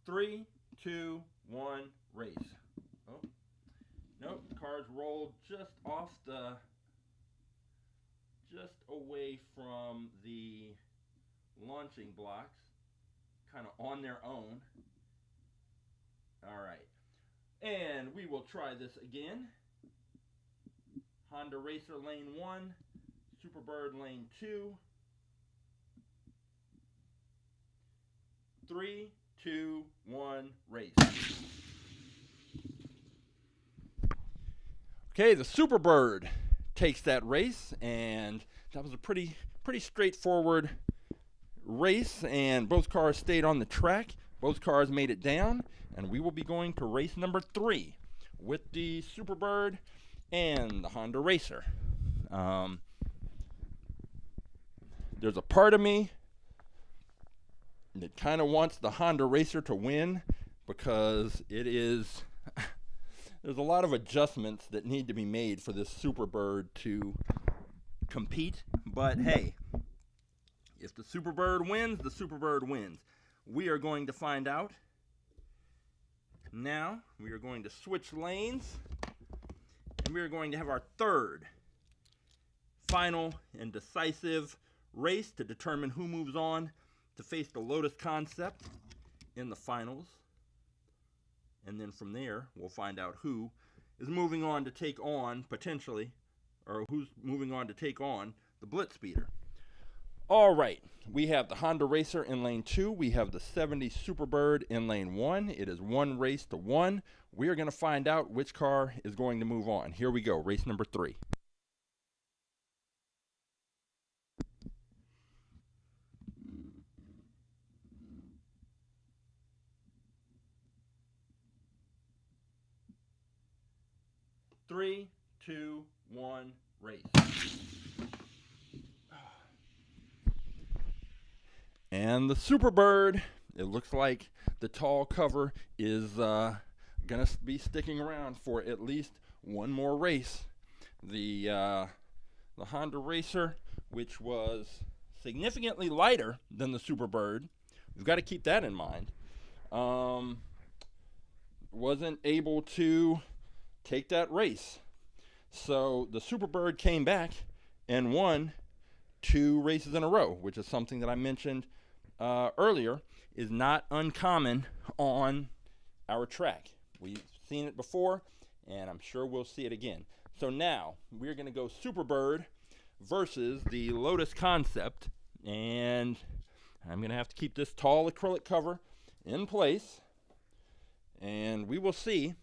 3, 2, 1, race. Oh, nope, the cars rolled just away from the launching blocks, kind of on their own. All right, and we will try this again. Honda Racer lane 1, Superbird lane 2. 3, 2, 1, race. Okay, the Superbird takes that race, and that was a pretty straightforward race, and both cars stayed on the track. Both cars made it down, and we will be going to race number 3 with the Superbird and the Honda Racer. There's a part of me that kind of wants the Honda Racer to win, because it is there's a lot of adjustments that need to be made for this Superbird to compete. But hey, if the Superbird wins, the Superbird wins. We are going to find out now. We are going to switch lanes, and we are going to have our third, final, and decisive race to determine who moves on to face the Lotus Concept in the finals. And then from there, we'll find out who is moving on to take on, potentially, or who's moving on to take on the BlitzSpeeder. All right, we have the Honda Racer in lane 2. We have the 70 Superbird in lane 1. It is 1 race to 1. We are going to find out which car is going to move on. Here we go, race number 3. Three, 2, 1, race. And the Superbird, it looks like the tall cover is going to be sticking around for at least one more race. The Honda Racer, which was significantly lighter than the Superbird, we've got to keep that in mind, wasn't able to take that race. So the Superbird came back and won 2 races in a row, which is something that I mentioned earlier is not uncommon on our track. We've seen it before, and I'm sure we'll see it again. So now we're going to go Superbird versus the Lotus Concept, and I'm going to have to keep this tall acrylic cover in place, and we will see.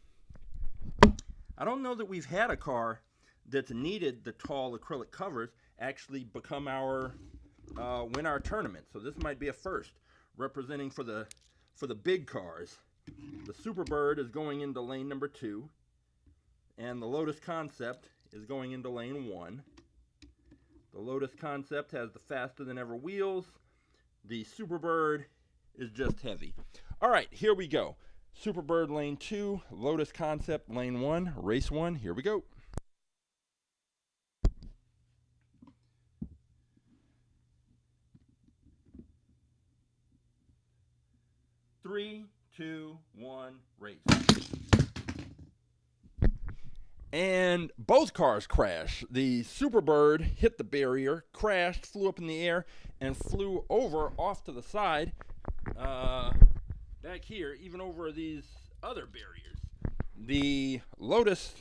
I don't know that we've had a car that's needed the tall acrylic covers actually become our win our tournament. So this might be a first, representing for the big cars. The Superbird is going into lane number 2, and the Lotus Concept is going into lane 1. The Lotus Concept has the faster than ever wheels. The Superbird is just heavy. All right, here we go. Superbird lane 2, Lotus Concept lane 1, race 1. Here we go. Three, 2, 1, race. And both cars crashed. The Superbird hit the barrier, crashed, flew up in the air, and flew over off to the side. Back here, even over these other barriers. The Lotus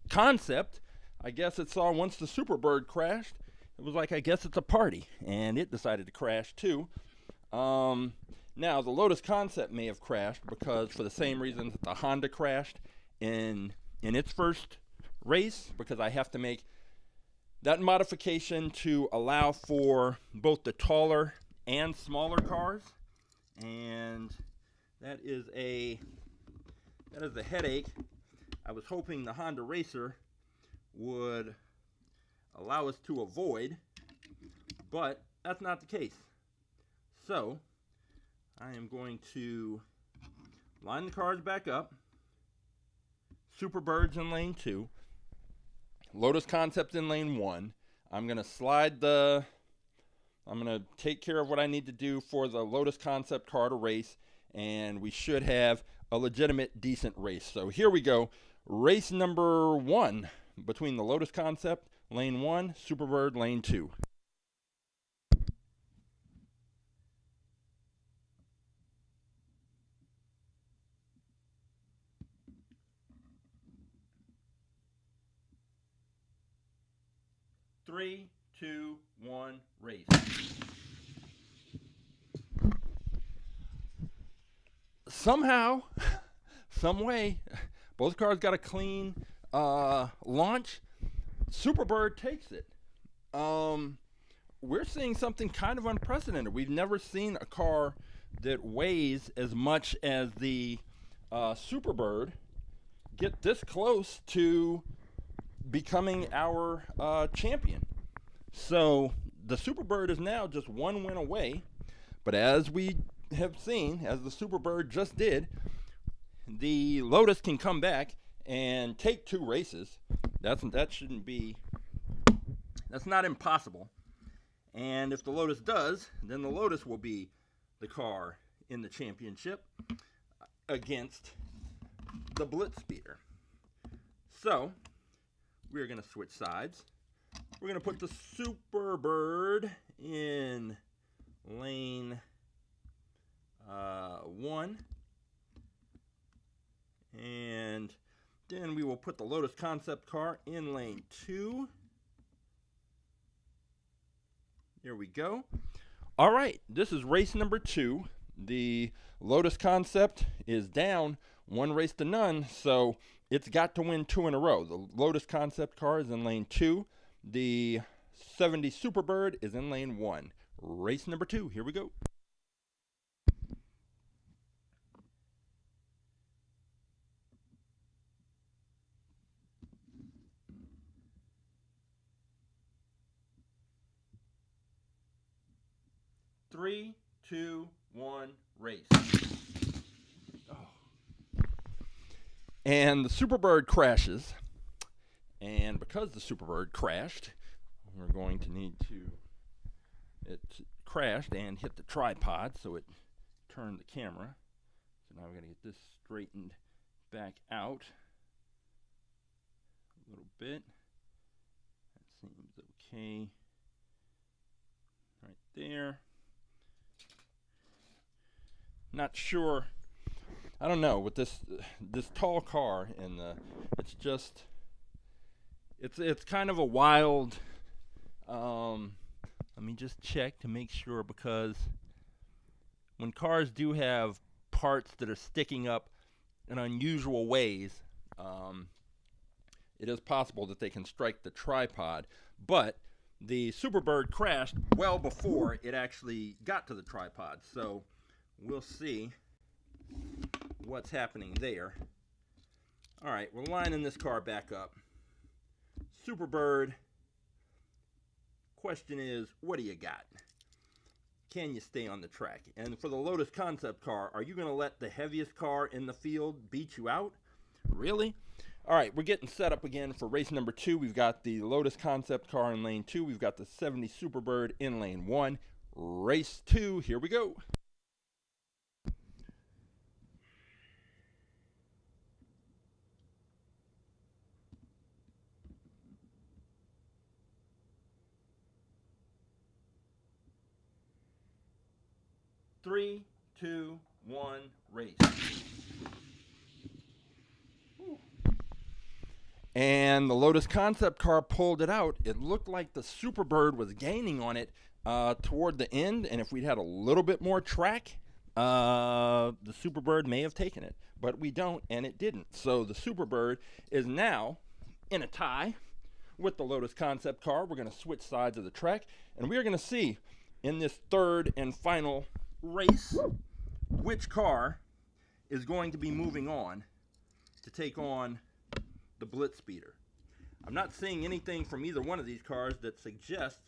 Concept, I guess it saw once the Superbird crashed, it was like, I guess it's a party, and it decided to crash too. Now, the Lotus Concept may have crashed because for the same reasons that the Honda crashed in its first race, because I have to make that modification to allow for both the taller and smaller cars, and that is a headache. I was hoping the Honda Racer would allow us to avoid, but that's not the case. So I am going to line the cars back up. Superbird's in lane 2. Lotus Concept in lane 1. I'm going to take care of what I need to do for the Lotus Concept car to race, and we should have a legitimate, decent race. So here we go. Race number 1 between the Lotus Concept, lane 1, Superbird, lane 2. Three, two, one, race. Somehow, some way, both cars got a clean launch. Superbird takes it. We're seeing something kind of unprecedented. We've never seen a car that weighs as much as the Superbird get this close to becoming our champion. So the Superbird is now just one win away, but as we have seen, as the Superbird just did, the Lotus can come back and take 2 races. That's not impossible. And if the Lotus does, then the Lotus will be the car in the championship against the BlitzSpeeder. So we're going to switch sides. We're going to put the Superbird in lane 1. And then we will put the Lotus Concept car in lane 2. There we go. All right, this is race number 2. The Lotus Concept is down 1 race to none, so it's got to win 2 in a row. The Lotus Concept car is in lane 2. The 70 Superbird is in lane 1. Race number 2. Here we go. Three, two, one, race. Oh. And the Superbird crashes. And because the Superbird crashed, we're going to need to... It crashed and hit the tripod, so it turned the camera. So now we're going to get this straightened back out a little bit. That seems okay. Right there. Not sure. I don't know with this tall car and it's kind of a wild. Let me just check to make sure, because when cars do have parts that are sticking up in unusual ways, it is possible that they can strike the tripod. But the Superbird crashed well before it actually got to the tripod, so we'll see what's happening there. All right, we're lining this car back up. Superbird, question is, what do you got? Can you stay on the track? And for the Lotus Concept car, are you going to let the heaviest car in the field beat you out? Really? All right, we're getting set up again for race number 2. We've got the Lotus Concept car in lane 2. We've got the 70 Superbird in lane 1. Race 2, here we go. Three, two, one, race. And the Lotus Concept car pulled it out. It looked like the Superbird was gaining on it toward the end, and if we'd had a little bit more track, the Superbird may have taken it. But we don't, and it didn't. So the Superbird is now in a tie with the Lotus Concept car. We're going to switch sides of the track, and we are going to see in this third and final race which car is going to be moving on to take on the BlitzSpeeder. I'm not seeing anything from either one of these cars that suggests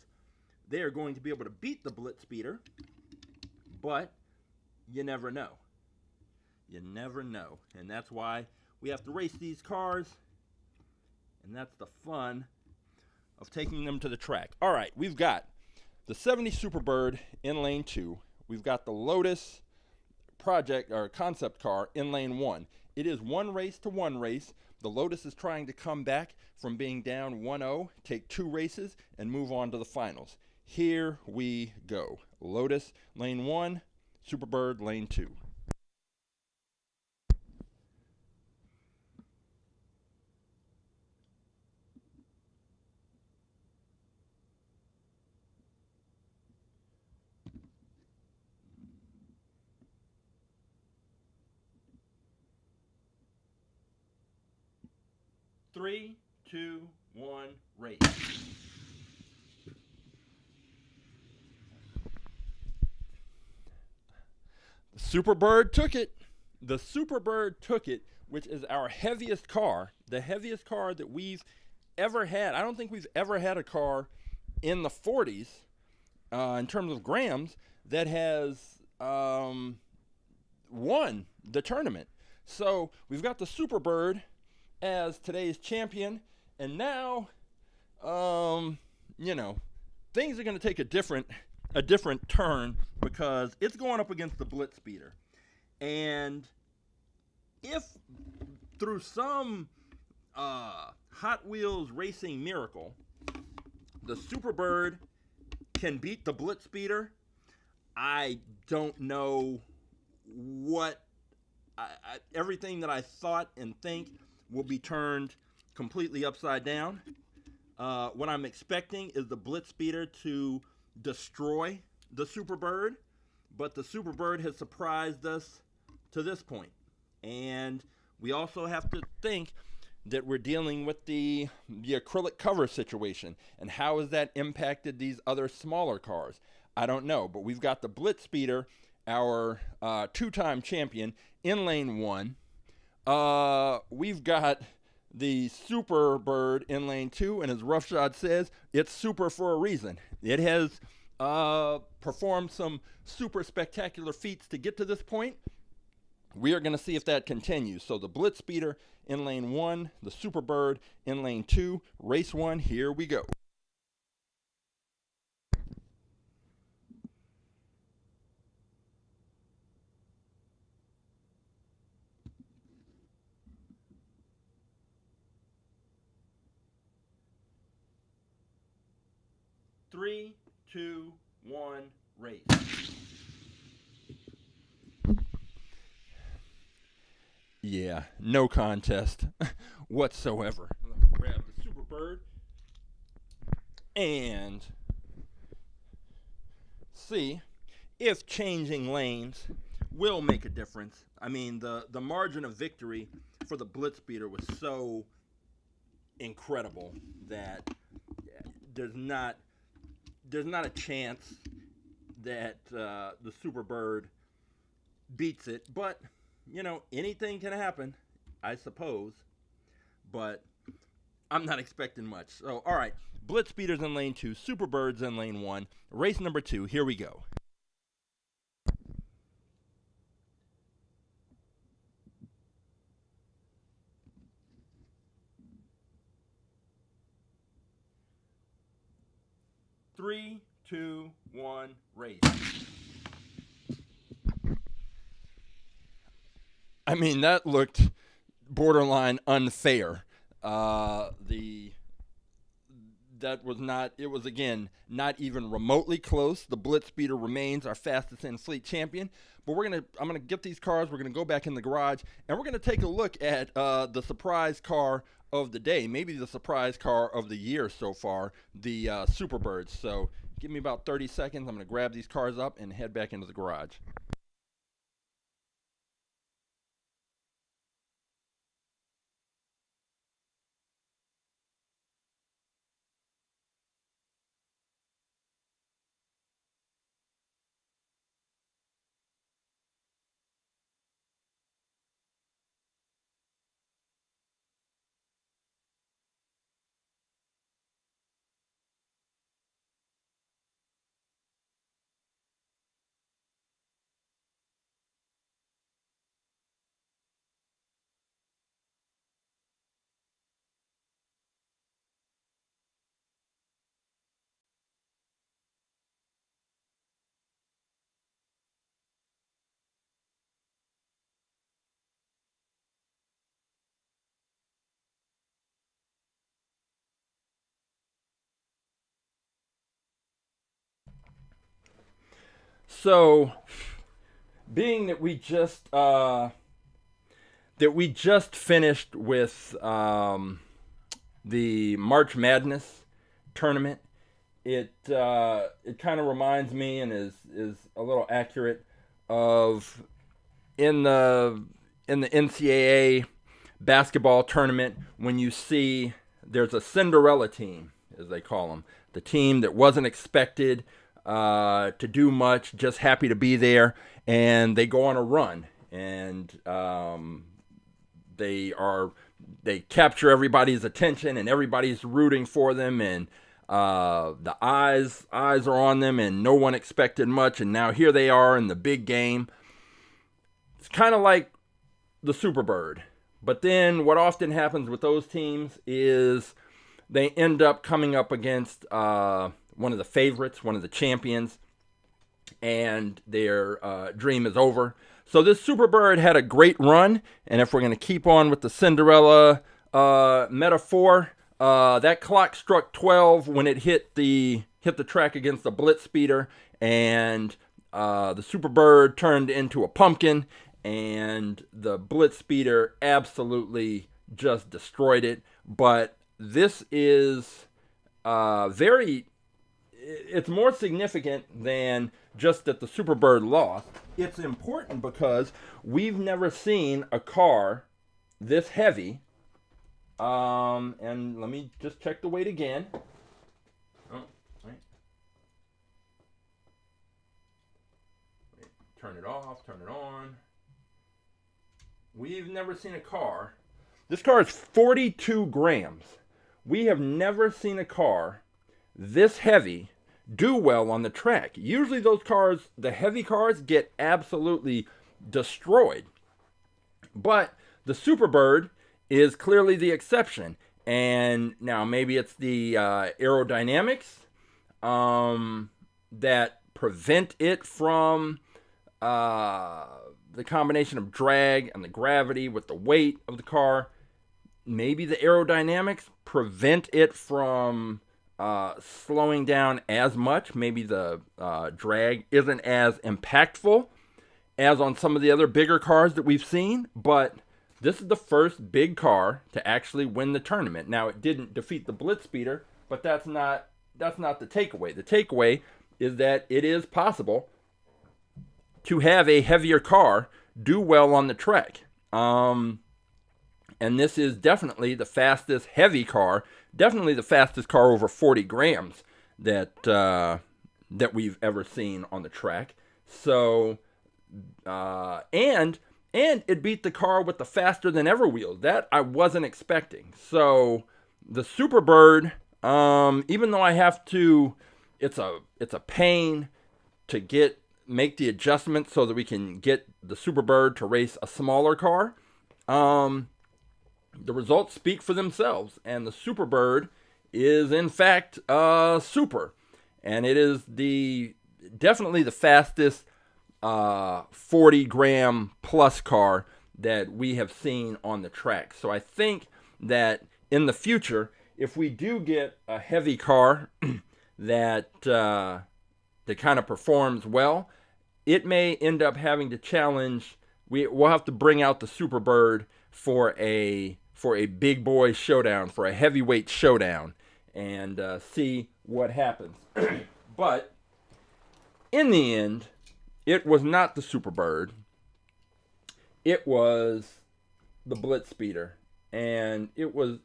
they are going to be able to beat the BlitzSpeeder, but you never know. You never know, and that's why we have to race these cars, and that's the fun of taking them to the track. All right, we've got the 70 Superbird in lane 2. We've got the Lotus project or concept car in lane 1. It is one race to one race. The Lotus is trying to come back from being down 1-0, take 2 races, and move on to the finals. Here we go. Lotus lane 1, Superbird lane 2. Three, two, one, race. The Superbird took it. The Superbird took it, which is our heaviest car, the heaviest car that we've ever had. I don't think we've ever had a car in the 40s in terms of grams that has won the tournament. So we've got the Superbird as today's champion, and now, things are going to take a different turn because it's going up against the BlitzSpeeder. And if through some Hot Wheels racing miracle, the Superbird can beat the BlitzSpeeder, I don't know what everything that I thought and think will be turned completely upside down. What I'm expecting is the BlitzSpeeder to destroy the Superbird, but the Superbird has surprised us to this point. And we also have to think that we're dealing with the acrylic cover situation, and how has that impacted these other smaller cars? I don't know, but we've got the BlitzSpeeder, our 2-time champion, in lane 1. We've got the Superbird in lane 2, and as Roughshod says, it's super for a reason. It has performed some super spectacular feats to get to this point. We are going to see if that continues. So the BlitzSpeeder in lane 1, the Superbird in lane 2, race 1, here we go. Three, two, one, race. Yeah, no contest whatsoever. Grab the Superbird and see if changing lanes will make a difference. I mean, the margin of victory for the BlitzSpeeder was so incredible that there's not a chance that the Superbird beats it. But anything can happen, I suppose. But I'm not expecting much. So, all right, BlitzSpeeder's in lane 2, Superbird's in lane 1. Race number 2, here we go. Three, two, one, race. I mean, that looked borderline unfair. That was not. It was, again, not even remotely close. The BlitzSpeeder remains our fastest in fleet champion. But I'm gonna get these cars. We're gonna go back in the garage, and we're gonna take a look at the surprise car of the day, maybe the surprise car of the year so far, the Superbird. So give me about 30 seconds. I'm gonna grab these cars up and head back into the garage. So, being that we just finished with the March Madness tournament, it kind of reminds me and is a little accurate of in the NCAA basketball tournament when you see there's a Cinderella team, as they call them, the team that wasn't expected to do much, just happy to be there, and they go on a run, and they capture everybody's attention, and everybody's rooting for them, and the eyes are on them, and no one expected much, and now here they are in the big game. It's kind of like the Superbird. But then what often happens with those teams is they end up coming up against one of the favorites, one of the champions, and their dream is over. So this Superbird had a great run, and if we're going to keep on with the Cinderella metaphor, that clock struck 12 when it hit the track against the BlitzSpeeder, and the Superbird turned into a pumpkin, and the BlitzSpeeder absolutely just destroyed it. But this is it's more significant than just that the Superbird lost. It's important because we've never seen a car this heavy. And let me just check the weight again. Oh, right. Wait, turn it off, turn it on. We've never seen a car. This car is 42 grams. We have never seen a car this heavy do well on the track. Usually those cars, the heavy cars, get absolutely destroyed. But the Superbird is clearly the exception. And now maybe it's the aerodynamics that prevent it from the combination of drag and the gravity with the weight of the car. Maybe the aerodynamics prevent it from slowing down as much. Maybe the drag isn't as impactful as on some of the other bigger cars that we've seen. But this is the first big car to actually win the tournament. Now, it didn't defeat the BlitzSpeeder, but that's not the takeaway. The takeaway is that it is possible to have a heavier car do well on the track. And this is definitely the fastest heavy car, definitely the fastest car over 40 grams that we've ever seen on the track. So, and it beat the car with the faster than ever wheels. That I wasn't expecting. So the Superbird, even though I have to, it's a pain to make the adjustment so that we can get the Superbird to race a smaller car. The results speak for themselves, and the Superbird is in fact super, and it is definitely the fastest 40 gram plus car that we have seen on the track. So I think that in the future, if we do get a heavy car that kind of performs well, it may end up having to challenge. We'll have to bring out the Superbird for a big boy showdown, for a heavyweight showdown, and see what happens. But in the end, it was not the Superbird. It was the BlitzSpeeder, and it was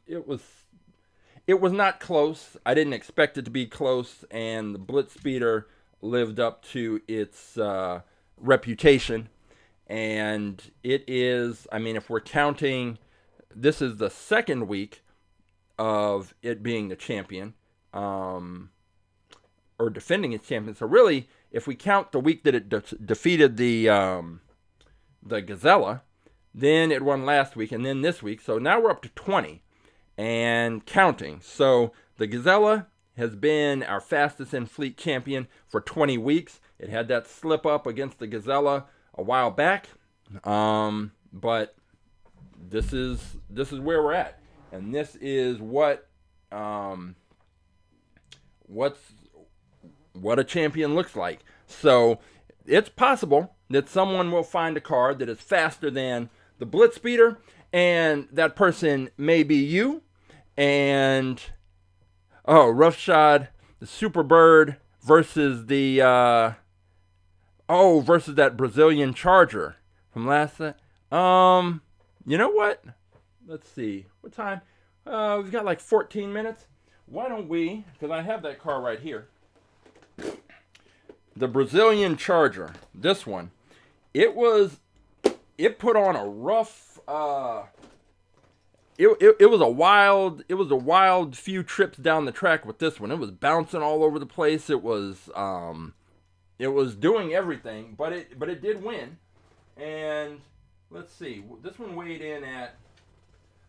not close. I didn't expect it to be close, and the BlitzSpeeder lived up to its reputation. And it is, I mean, if we're counting, this is the second week of it being the champion, or defending its champion. So really, if we count the week that it defeated the Gazella, then it won last week, and then this week. So now we're up to 20 and counting. So the Gazella has been our fastest in fleet champion for 20 weeks. It had that slip up against the Gazella a while back, but this is where we're at, and this is what a champion looks like. So it's possible that someone will find a car that is faster than the BlitzSpeeder, and that person may be you. And roughshod the Superbird versus the versus that Brazilian Charger from last night. You know what? Let's see. What time? We've got like 14 minutes. Why don't we, because I have that car right here. The Brazilian Charger, this one. It put on a rough it was a wild few trips down the track with this one. It was bouncing all over the place. It was doing everything, but it did win. And let's see. This one weighed in at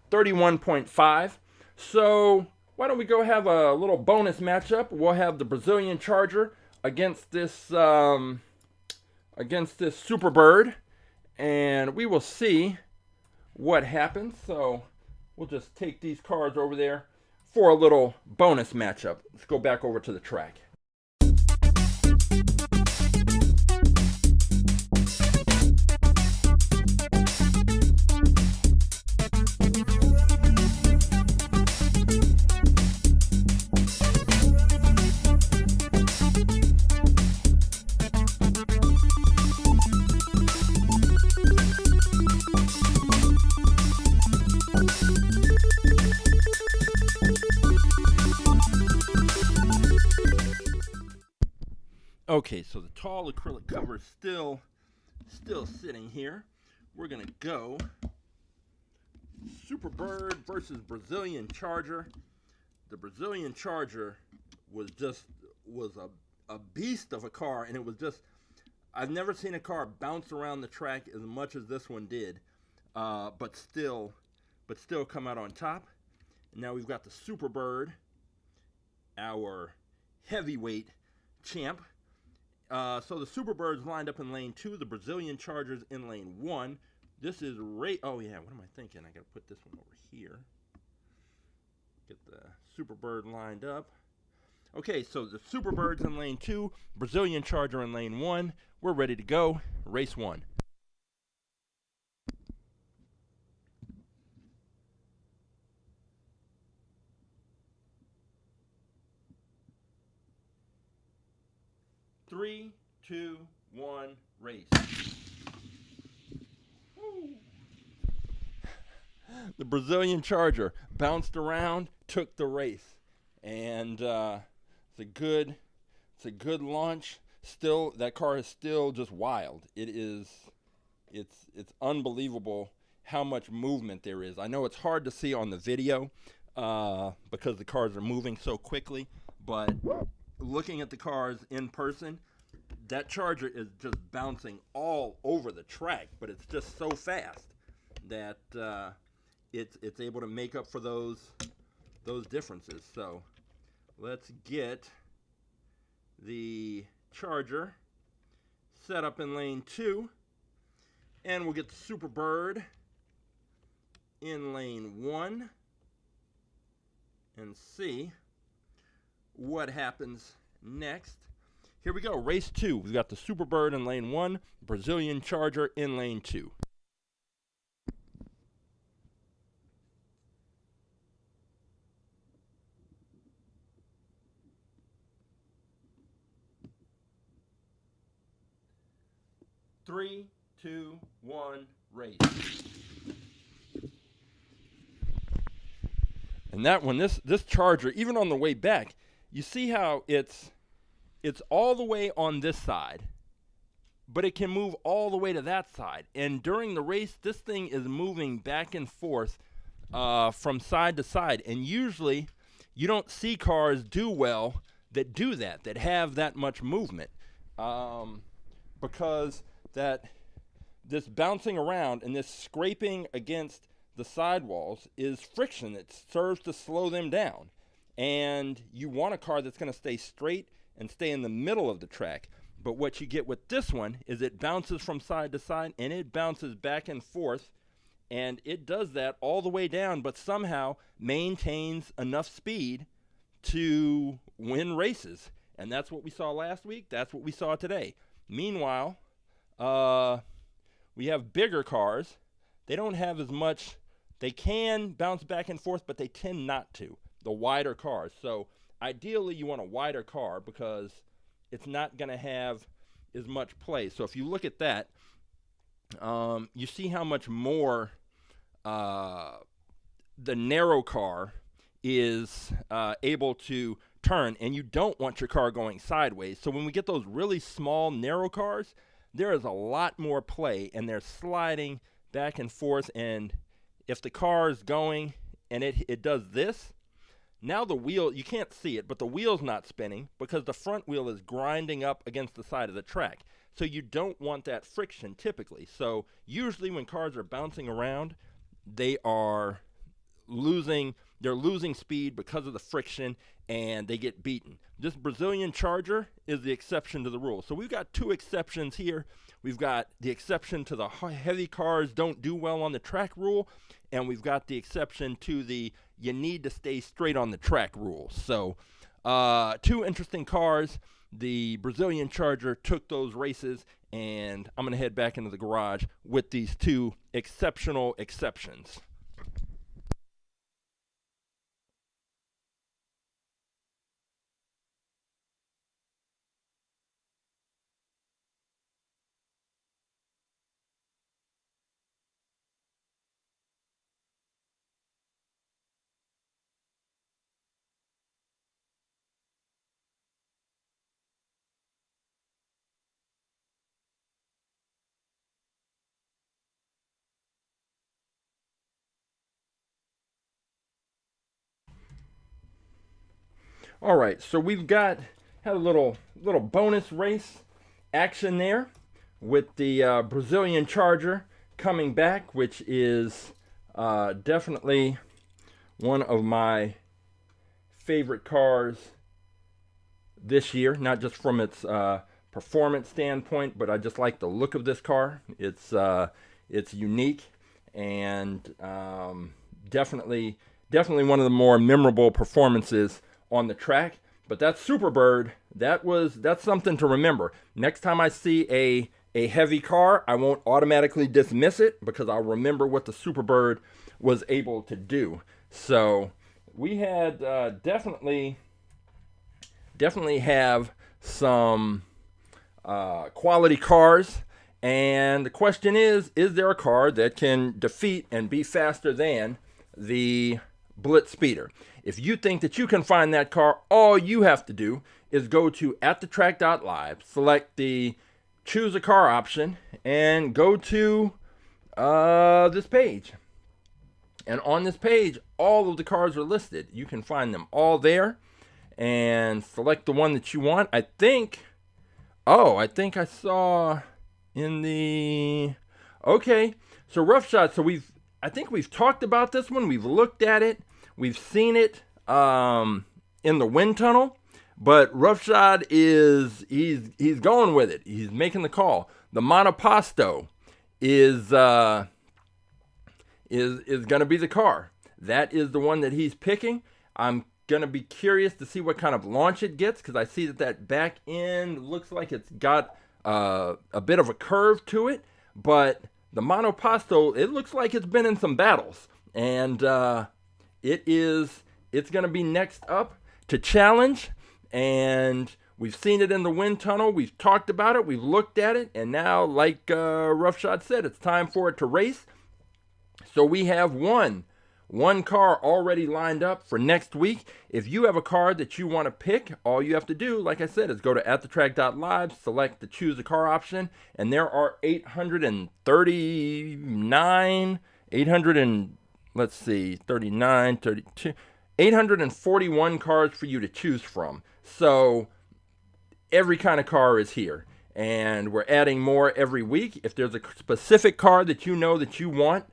31.5. So why don't we go have a little bonus matchup? We'll have the Brazilian Charger against this Superbird, and we will see what happens. So we'll just take these cars over there for a little bonus matchup. Let's go back over to the track. Okay, so the tall acrylic cover is still sitting here. We're gonna go Superbird versus Brazilian Charger. The Brazilian Charger was a beast of a car, and it was just, I've never seen a car bounce around the track as much as this one did, but still come out on top. And now we've got the Superbird, our heavyweight champ. So the Superbird's lined up in lane 2, the Brazilian Charger's in lane 1. This is oh yeah, what am I thinking? I gotta put this one over here. Get the Superbird lined up. Okay, so the Superbird's in lane 2, Brazilian Charger in lane 1. We're ready to go. Race 1. Three, 2, 1, race. Woo. The Brazilian Charger bounced around, took the race, and it's a good launch. Still, that car is still just wild. It's unbelievable how much movement there is. I know it's hard to see on the video because the cars are moving so quickly, but looking at the cars in person, that Charger is just bouncing all over the track, but it's just so fast that it's able to make up for those differences. So let's get the Charger set up in lane 2, and we'll get the Superbird in lane 1 and see what happens next. Here we go, race 2. We've got the Superbird in lane 1, Brazilian Charger in lane 2. Three, 2, 1, race. And that one, this Charger, even on the way back, you see how it's all the way on this side, but it can move all the way to that side. And during the race, this thing is moving back and forth from side to side. And usually, you don't see cars do well that do that have that much movement, because this bouncing around and this scraping against the sidewalls is friction that serves to slow them down. And you want a car that's going to stay straight and stay in the middle of the track. But what you get with this one is it bounces from side to side, and it bounces back and forth, and it does that all the way down, but somehow maintains enough speed to win races. And that's what we saw last week. That's what we saw today. Meanwhile, we have bigger cars. They don't have as much. They can bounce back and forth, but they tend not to. The wider cars. So ideally, you want a wider car because it's not going to have as much play. So if you look at that, you see how much more the narrow car is able to turn, and you don't want your car going sideways. So when we get those really small, narrow cars, there is a lot more play, and they're sliding back and forth. And if the car is going and it does this, now the wheel, you can't see it, but the wheel's not spinning because the front wheel is grinding up against the side of the track. So you don't want that friction typically. So usually when cars are bouncing around, they're losing speed because of the friction, and they get beaten. This Brazilian Charger is the exception to the rule. So we've got two exceptions here. We've got the exception to the heavy cars don't do well on the track rule, and we've got the exception to the you need to stay straight on the track rule. So two interesting cars. The Brazilian Charger took those races, and I'm going to head back into the garage with these two exceptional exceptions. All right, so we've had a little bonus race action there with the Brazilian Charger coming back, which is definitely one of my favorite cars this year. Not just from its performance standpoint, but I just like the look of this car. It's unique and definitely one of the more memorable performances on the track. But that Superbird, that's something to remember. Next time I see a heavy car, I won't automatically dismiss it because I'll remember what the Superbird was able to do. So we had definitely have some quality cars. And the question is there a car that can defeat and be faster than the BlitzSpeeder? If you think that you can find that car, all you have to do is go to AtTheTrack.live, select the choose a car option, and go to this page. And on this page, all of the cars are listed. You can find them all there and select the one that you want. I think I saw in the, okay, so Rough Shot. So I think we've talked about this one. We've looked at it. We've seen it in the wind tunnel, but Roughshod he's going with it. He's making the call. The Monoposto is going to be the car. That is the one that he's picking. I'm going to be curious to see what kind of launch it gets because I see that back end looks like it's got a bit of a curve to it, but the Monoposto, it looks like it's been in some battles, and it's going to be next up to challenge. And we've seen it in the wind tunnel. We've talked about it. We've looked at it. And now, like Roughshod said, it's time for it to race. So we have one car already lined up for next week. If you have a car that you want to pick, all you have to do, like I said, is go to AtTheTrack.live, select the choose a car option, and there are 841 cars for you to choose from. So every kind of car is here, and we're adding more every week. If there's a specific car that you know that you want,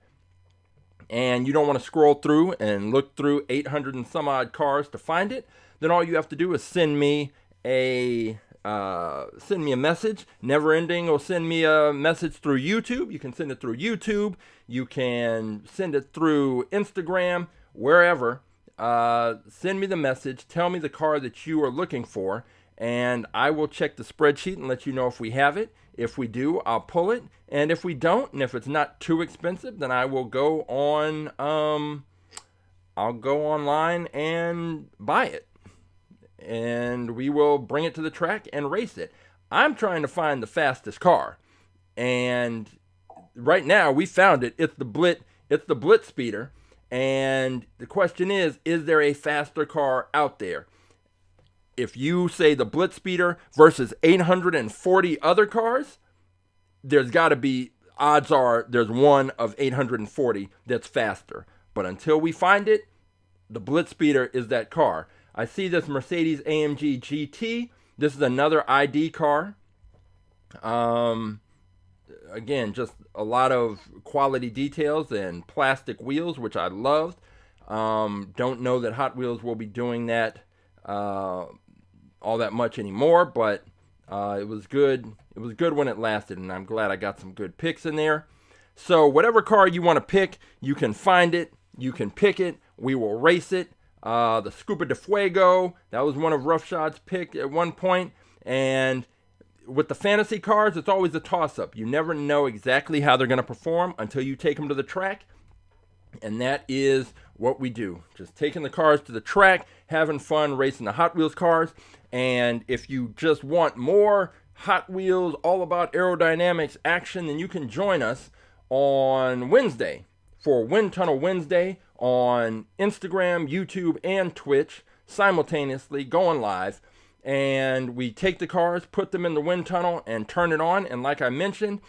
and you don't want to scroll through and look through 800 and some odd cars to find it, then all you have to do is send me a message. Neverending will send me a message through YouTube. You can send it through YouTube. You can send it through Instagram, wherever. Send me the message. Tell me the car that you are looking for, and I will check the spreadsheet and let you know if we have it. If we do, I'll pull it, and if we don't, and if it's not too expensive, then I will go on. I'll go online and buy it, and we will bring it to the track and race it. I'm trying to find the fastest car, and right now we found it. It's the BlitzSpeeder, and the question is there a faster car out there? If you say the BlitzSpeeder versus 840 other cars, there's got to be, odds are there's one of 840 that's faster. But until we find it, the BlitzSpeeder is that car. I see this Mercedes AMG GT. This is another ID car. Again, just a lot of quality details and plastic wheels, which I loved. Don't know that Hot Wheels will be doing that all that much anymore, but it was good. It was good when it lasted, and I'm glad I got some good picks in there. So whatever car you want to pick, you can find it, you can pick it, we will race it. The Scuba de Fuego, that was one of Roughshod's pick at one point, and with the fantasy cars, it's always a toss-up. You never know exactly how they're going to perform until you take them to the track. And that is what we do. Just taking the cars to the track, having fun racing the Hot Wheels cars. And if you just want more Hot Wheels, all about aerodynamics action, then you can join us on Wednesday for Wind Tunnel Wednesday on Instagram, YouTube, and Twitch, simultaneously going live. And we take the cars, put them in the wind tunnel, and turn it on. And like I mentioned,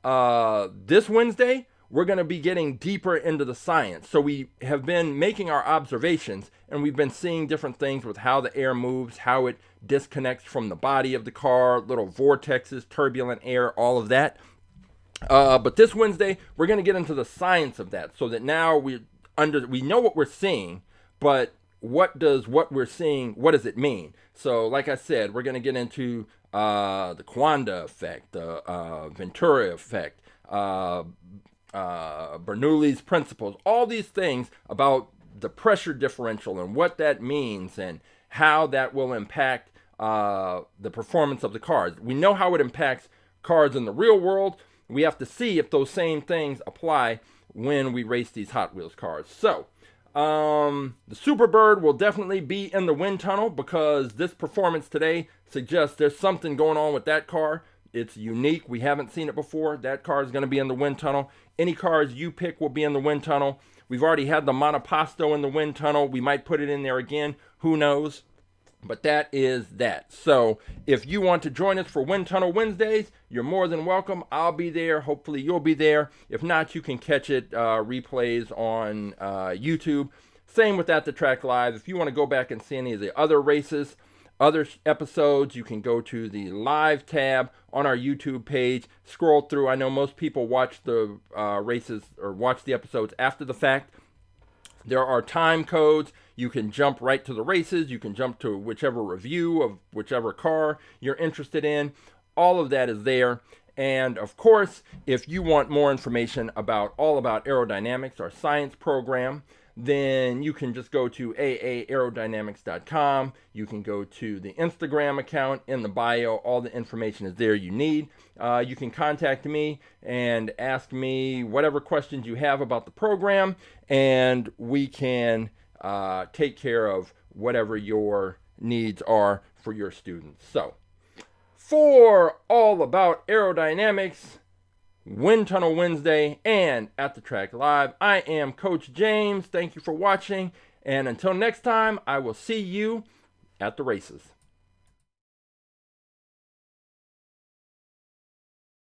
this Wednesday, we're going to be getting deeper into the science. So we have been making our observations, and we've been seeing different things with how the air moves, how it disconnects from the body of the car, little vortexes, turbulent air, all of that. But this Wednesday, we're going to get into the science of that, so that now we know what we're seeing, but what does it mean? So like I said, we're going to get into the Quanda effect, the Ventura effect, Bernoulli's principles, all these things about the pressure differential and what that means and how that will impact the performance of the cars. We know how it impacts cars in the real world. We have to see if those same things apply when we race these Hot Wheels cars. So the Superbird will definitely be in the wind tunnel because this performance today suggests there's something going on with that car. It's unique. We haven't seen it before. That car is going to be in the wind tunnel. Any cars you pick will be in the wind tunnel. We've already had the Monoposto in the wind tunnel. We might put it in there again. Who knows? But that is that. So if you want to join us for Wind Tunnel Wednesdays, you're more than welcome. I'll be there. Hopefully you'll be there. If not, you can catch it replays on YouTube. Same with AtTheTrack.live. If you want to go back and see any of the other races, other episodes, you can go to the live tab on our YouTube page. Scroll through. I know most people watch the races or watch the episodes after the fact. There are time codes. You can jump right to the races. You can jump to whichever review of whichever car you're interested in. All of that is there. And of course, if you want more information about aerodynamics, our science program, then you can just go to aaerodynamics.com. You can go to the Instagram account in the bio. All the information is there you need. You can contact me and ask me whatever questions you have about the program, and we can take care of whatever your needs are for your students. So, for all about aerodynamics, Wind Tunnel Wednesday, and At the Track Live, I am Coach James. Thank you for watching, and until next time, I will see you at the races.